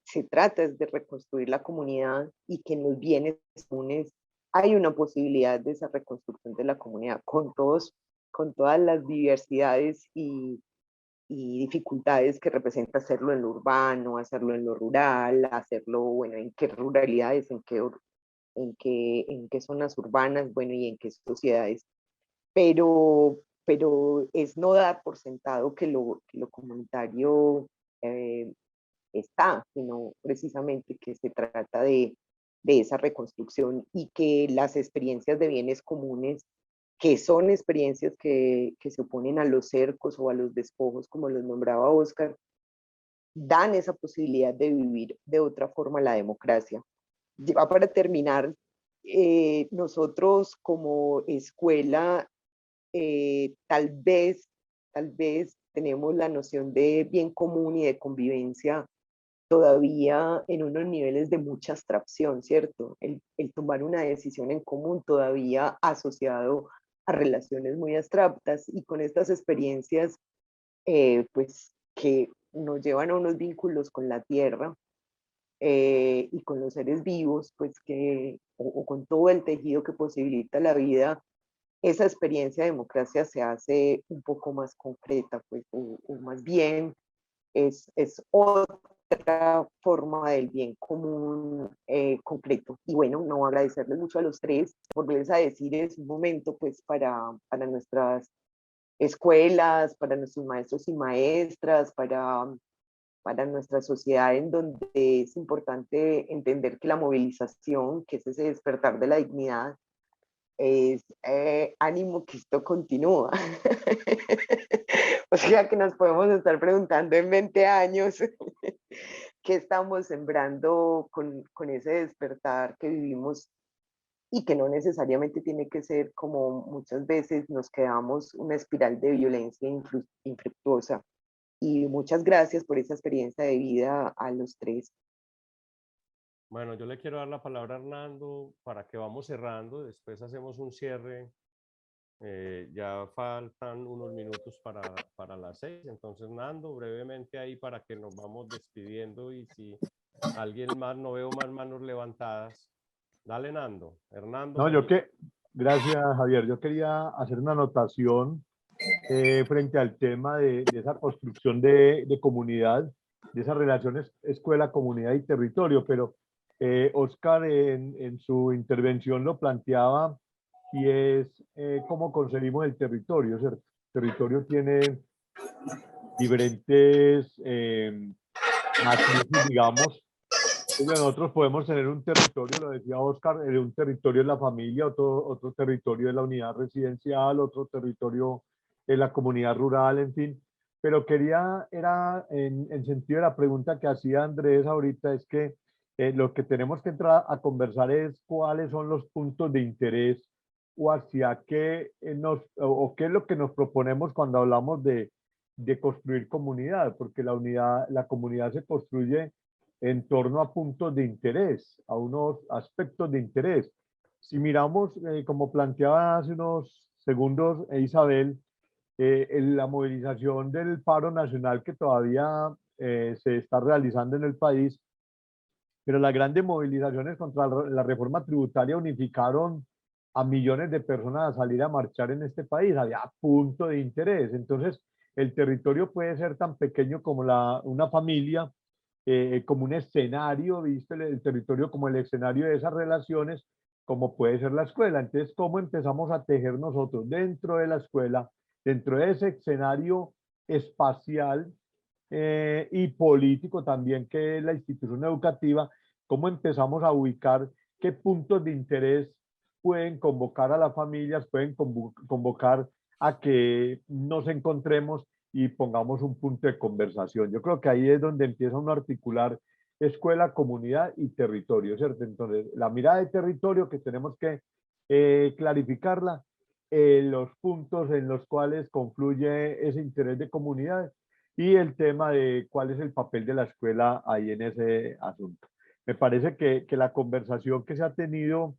se trata de reconstruir la comunidad y que en los bienes comunes hay una posibilidad de esa reconstrucción de la comunidad con todas las diversidades y dificultades que representa hacerlo en lo urbano, hacerlo en lo rural, hacerlo, bueno, en qué ruralidades, en qué zonas urbanas, bueno, y en qué sociedades. Pero es no dar por sentado que lo comunitario está, sino precisamente que se trata de esa reconstrucción y que las experiencias de bienes comunes, que son experiencias que se oponen a los cercos o a los despojos, como los nombraba Oscar, dan esa posibilidad de vivir de otra forma la democracia. Ya para terminar, nosotros como escuela tal vez tenemos la noción de bien común y de convivencia todavía en unos niveles de mucha abstracción, ¿cierto? El tomar una decisión en común todavía asociado a relaciones muy abstractas, y con estas experiencias pues que nos llevan a unos vínculos con la tierra y con los seres vivos, pues o con todo el tejido que posibilita la vida, esa experiencia de democracia se hace un poco más concreta, pues, o más bien es otra forma del bien común concreto. Y bueno, no agradecerles mucho a los tres, volverles a decir, es un momento pues para nuestras escuelas, para nuestros maestros y maestras, para nuestra sociedad, en donde es importante entender que la movilización, que es ese despertar de la dignidad, es ánimo que esto continúa. O sea que nos podemos estar preguntando en 20 años qué estamos sembrando con ese despertar que vivimos, y que no necesariamente tiene que ser, como muchas veces nos quedamos, una espiral de violencia infructuosa. Y muchas gracias por esa experiencia de vida a los tres. Bueno, yo le quiero dar la palabra a Hernando para que vamos cerrando, después hacemos un cierre. Ya faltan unos minutos para las 6, entonces Nando, brevemente ahí para que nos vamos despidiendo, y si alguien más, no veo más manos levantadas. Dale, Nando. Hernando. No, gracias, Javier. Yo quería hacer una anotación frente al tema de esa construcción de comunidad, de esas relaciones escuela, comunidad y territorio, pero Oscar en su intervención lo planteaba, y es cómo concebimos el territorio, ¿cierto? El territorio tiene diferentes matices, digamos. Nosotros podemos tener un territorio, lo decía Oscar, un territorio es la familia, otro territorio es la unidad residencial, otro territorio es la comunidad rural, en fin. Pero era en sentido de la pregunta que hacía Andrés ahorita, es que lo que tenemos que entrar a conversar es cuáles son los puntos de interés, o hacia qué o qué es lo que nos proponemos cuando hablamos de construir comunidad, porque la comunidad se construye en torno a puntos de interés, a unos aspectos de interés. Si miramos, como planteaba hace unos segundos Isabel, la movilización del paro nacional que todavía se está realizando en el país, pero las grandes movilizaciones contra la reforma tributaria unificaron a millones de personas a salir a marchar en este país. Había punto de interés. Entonces, el territorio puede ser tan pequeño como una familia, como un escenario, ¿viste? El territorio como el escenario de esas relaciones, como puede ser la escuela. Entonces, ¿cómo empezamos a tejer nosotros dentro de la escuela, dentro de ese escenario espacial y político también, que es la institución educativa? ¿Cómo empezamos a ubicar qué puntos de interés pueden convocar a las familias, pueden convocar a que nos encontremos y pongamos un punto de conversación? Yo creo que ahí es donde empieza uno a articular escuela, comunidad y territorio, ¿cierto? Entonces, la mirada de territorio que tenemos que clarificarla, los puntos en los cuales confluye ese interés de comunidad, y el tema de cuál es el papel de la escuela ahí en ese asunto. Me parece que la conversación que se ha tenido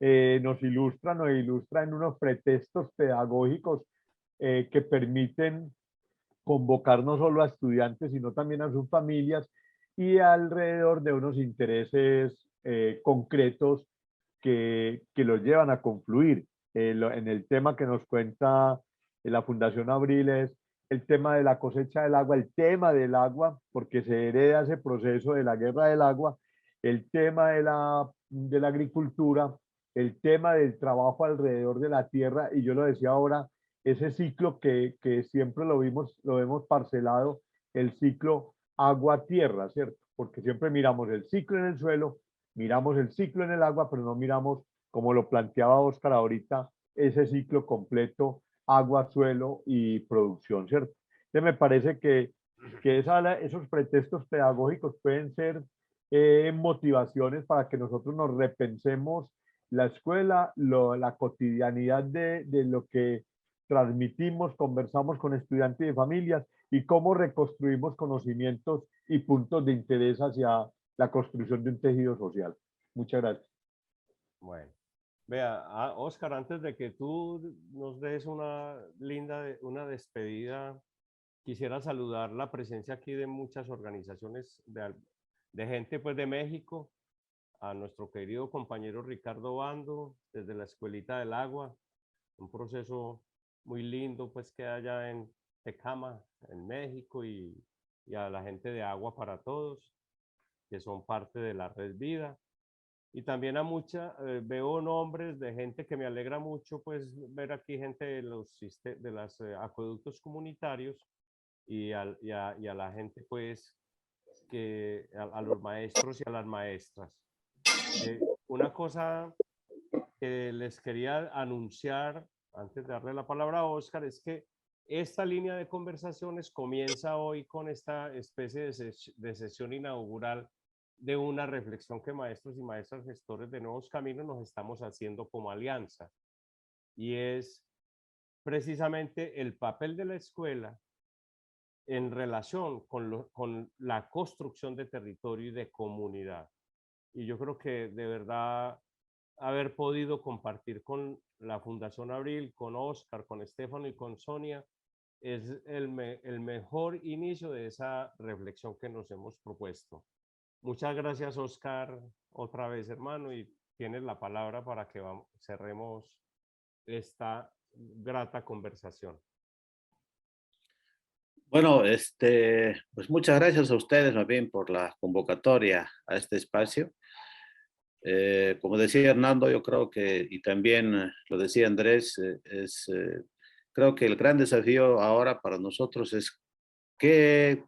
nos ilustra en unos pretextos pedagógicos que permiten convocar no solo a estudiantes, sino también a sus familias, y alrededor de unos intereses concretos que los llevan a confluir. En el tema que nos cuenta la Fundación Abril es el tema de la cosecha del agua, el tema del agua, porque se hereda ese proceso de la guerra del agua, el tema de la agricultura, el tema del trabajo alrededor de la tierra, y yo lo decía ahora, ese ciclo que siempre lo vemos parcelado, el ciclo agua-tierra, ¿cierto? Porque siempre miramos el ciclo en el suelo, miramos el ciclo en el agua, pero no miramos, como lo planteaba Oscar ahorita, ese ciclo completo, agua, suelo y producción, ¿cierto? Entonces me parece que esos pretextos pedagógicos pueden ser motivaciones para que nosotros nos repensemos la escuela, la cotidianidad de lo que transmitimos, conversamos con estudiantes y familias, y cómo reconstruimos conocimientos y puntos de interés hacia la construcción de un tejido social. Muchas gracias. Bueno, vea, Oscar, antes de que tú nos des una una despedida, quisiera saludar la presencia aquí de muchas organizaciones de gente pues de México, a nuestro querido compañero Ricardo Bando, desde la Escuelita del Agua, un proceso muy lindo pues que haya en Tecama, en México, y a la gente de Agua para Todos, que son parte de la Red Vida. Y también a veo nombres de gente que me alegra mucho pues ver aquí, gente de los acueductos comunitarios, y a la gente pues a los maestros y a las maestras. Una cosa que les quería anunciar antes de darle la palabra a Oscar es que esta línea de conversaciones comienza hoy con esta especie de sesión inaugural de una reflexión que maestros y maestras gestores de nuevos caminos nos estamos haciendo como alianza, y es precisamente el papel de la escuela en relación con la construcción de territorio y de comunidad. Y yo creo que de verdad haber podido compartir con la Fundación Abril, con Oscar, con Estefano y con Sonia, es el mejor inicio de esa reflexión que nos hemos propuesto. Muchas gracias, Oscar, otra vez, hermano, y tienes la palabra para que cerremos esta grata conversación. Bueno, pues muchas gracias a ustedes más bien por la convocatoria a este espacio. Como decía Hernando, yo creo que, y también lo decía Andrés, creo que el gran desafío ahora para nosotros es qué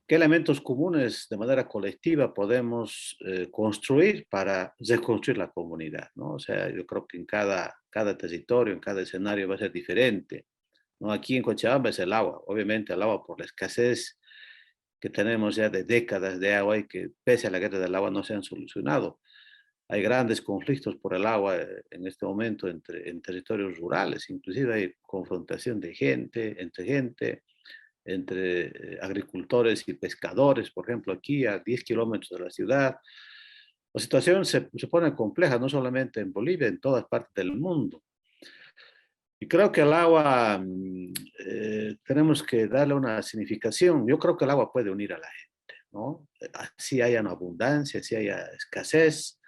elementos comunes de manera colectiva podemos construir para reconstruir la comunidad, ¿no? O sea, yo creo que en cada territorio, en cada escenario va a ser diferente, ¿no? Aquí en Cochabamba es el agua, obviamente el agua por la escasez que tenemos ya de décadas de agua, y que pese a la guerra del agua no se han solucionado. Hay grandes conflictos por el agua en este momento en territorios rurales, inclusive hay confrontación de entre agricultores y pescadores, por ejemplo, aquí a 10 kilómetros de la ciudad. La situación se pone compleja, no solamente en Bolivia, en todas partes del mundo. Y creo que el agua tenemos que darle una significación. Yo creo que el agua puede unir a la gente, ¿no? Así haya una abundancia, así haya escasez,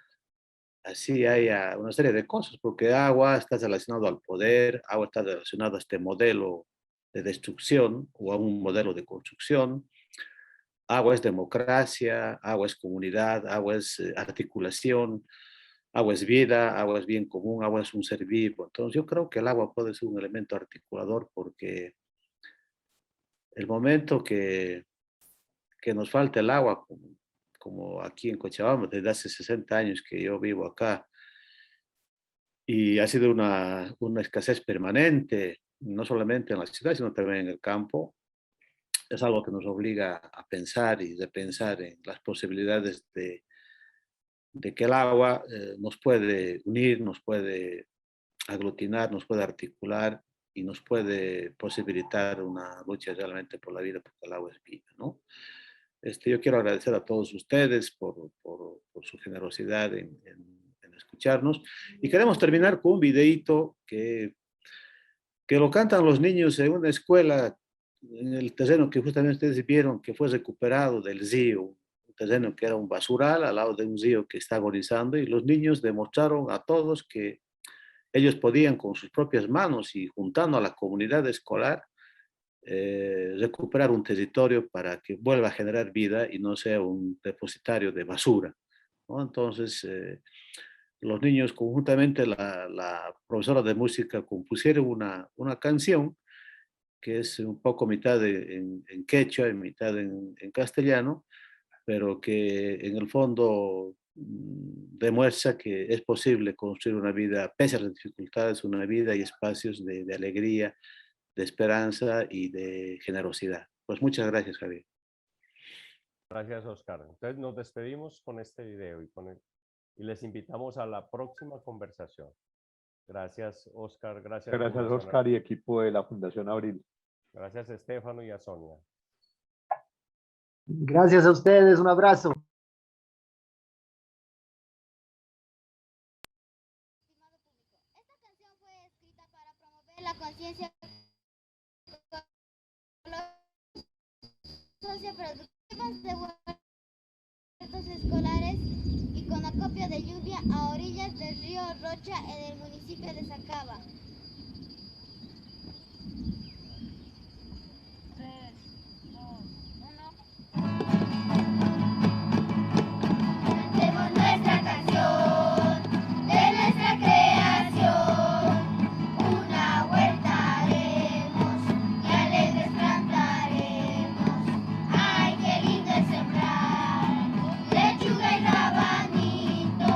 así haya una serie de cosas, porque agua está relacionado al poder, agua está relacionado a este modelo de destrucción o a un modelo de construcción. Agua es democracia, agua es comunidad, agua es articulación, agua es vida, agua es bien común, agua es un ser vivo. Entonces yo creo que el agua puede ser un elemento articulador, porque el momento que nos falta el agua, como aquí en Cochabamba, desde hace 60 años que yo vivo acá, y ha sido una escasez permanente, no solamente en la ciudad, sino también en el campo, es algo que nos obliga a pensar y repensar en las posibilidades de que el agua nos puede unir, nos puede aglutinar, nos puede articular y nos puede posibilitar una lucha realmente por la vida, porque el agua es vida, ¿no? Yo quiero agradecer a todos ustedes por su generosidad en escucharnos, y queremos terminar con un videíto que lo cantan los niños en una escuela, en el terreno que justamente ustedes vieron que fue recuperado del río, un terreno que era un basural al lado de un río que está agonizando, y los niños demostraron a todos que ellos podían con sus propias manos y juntando a la comunidad escolar recuperar un territorio para que vuelva a generar vida y no sea un depositario de basura, ¿no? Entonces, los niños conjuntamente, la profesora de música compusieron una canción que es un poco mitad en quechua y mitad en castellano, pero que en el fondo demuestra que es posible construir una vida, pese a las dificultades, una vida y espacios de alegría, de esperanza y de generosidad. Pues muchas gracias, Javier. Gracias, Oscar. Entonces nos despedimos con este video y les invitamos a la próxima conversación. Gracias, Oscar. Gracias, Gracias, Oscar y equipo de la Fundación Abril. Gracias a Estefano y a Sonia. Gracias a ustedes, un abrazo. La conciencia socioproductivas de huertos escolares y con acopio de lluvia a orillas del río Rocha en el municipio de Sacaba. 3, 2, 1. Cantemos nuestra canción de nuestra creación. Una huerta haremos y alegres plantaremos. Ay, qué lindo es sembrar lechuga y rabanito.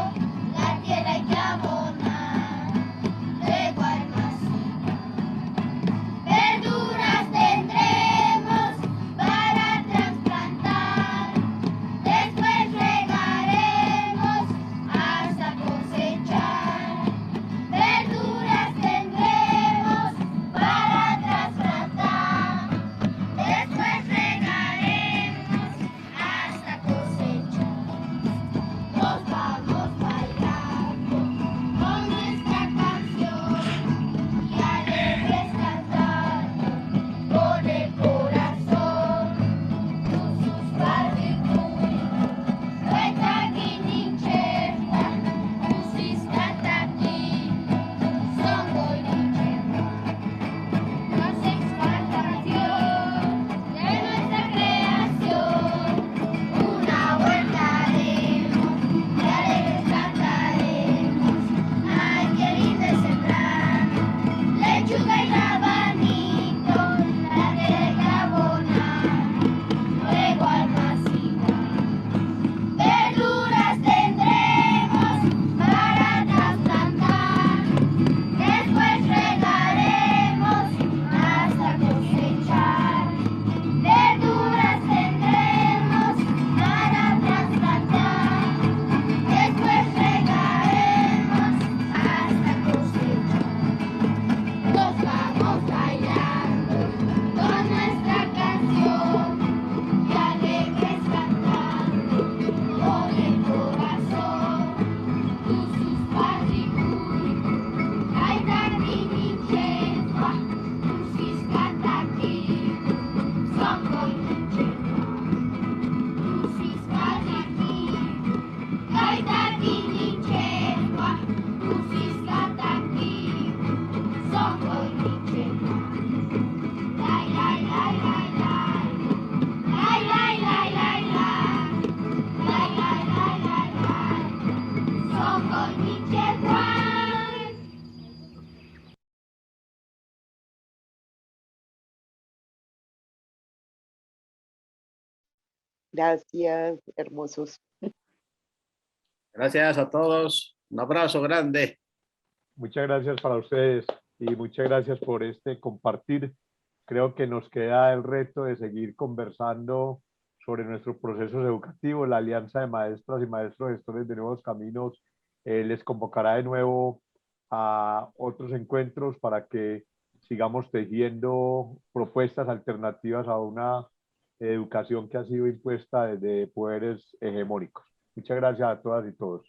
La tierra hay que abonar, luego almacenar. Verduras tendremos para trasplantar. Después regaremos hasta cosechar. Verduras tendremos para trasplantar. Después regaremos hasta cosechar. Nos vamos bailando con nuestra canción y alegres cantando con el corazón. Sus barricui, nuestra guinincheta, usis cataqui, son goynicheta. Nos exaltación de nuestra creación. Una huerta haremos y alegres cantaremos. Ay, qué lindo es sembrar lechuga y rabanito. La tierra hay que abonar, luego almacenar. Verduras tendremos para trasplantar. Después regaremos hasta cosechar. Verduras tendremos para trasplantar. Después regaremos hasta cosechar. Nos vamos bailando con nuestra canción y alegres cantando con el corazón. Sus parricui, Aitaqui-nichefua, usis cataqui, son goynichefua. Usis parricui, Aitaqui-nichefua, usis cataqui, son goynichefua. Lai, lai, lai, lai, lai. Lai, lai, lai, lai, lai. Lai, lai, lai, lai, lai. Son goynichefua. Gracias, hermosos. Gracias a todos. Un abrazo grande. Muchas gracias para ustedes y muchas gracias por este compartir. Creo que nos queda el reto de seguir conversando sobre nuestros procesos educativos. La Alianza de Maestras y Maestros Gestores de Nuevos Caminos les convocará de nuevo a otros encuentros para que sigamos tejiendo propuestas alternativas a una educación que ha sido impuesta desde poderes hegemónicos. Muchas gracias a todas y todos.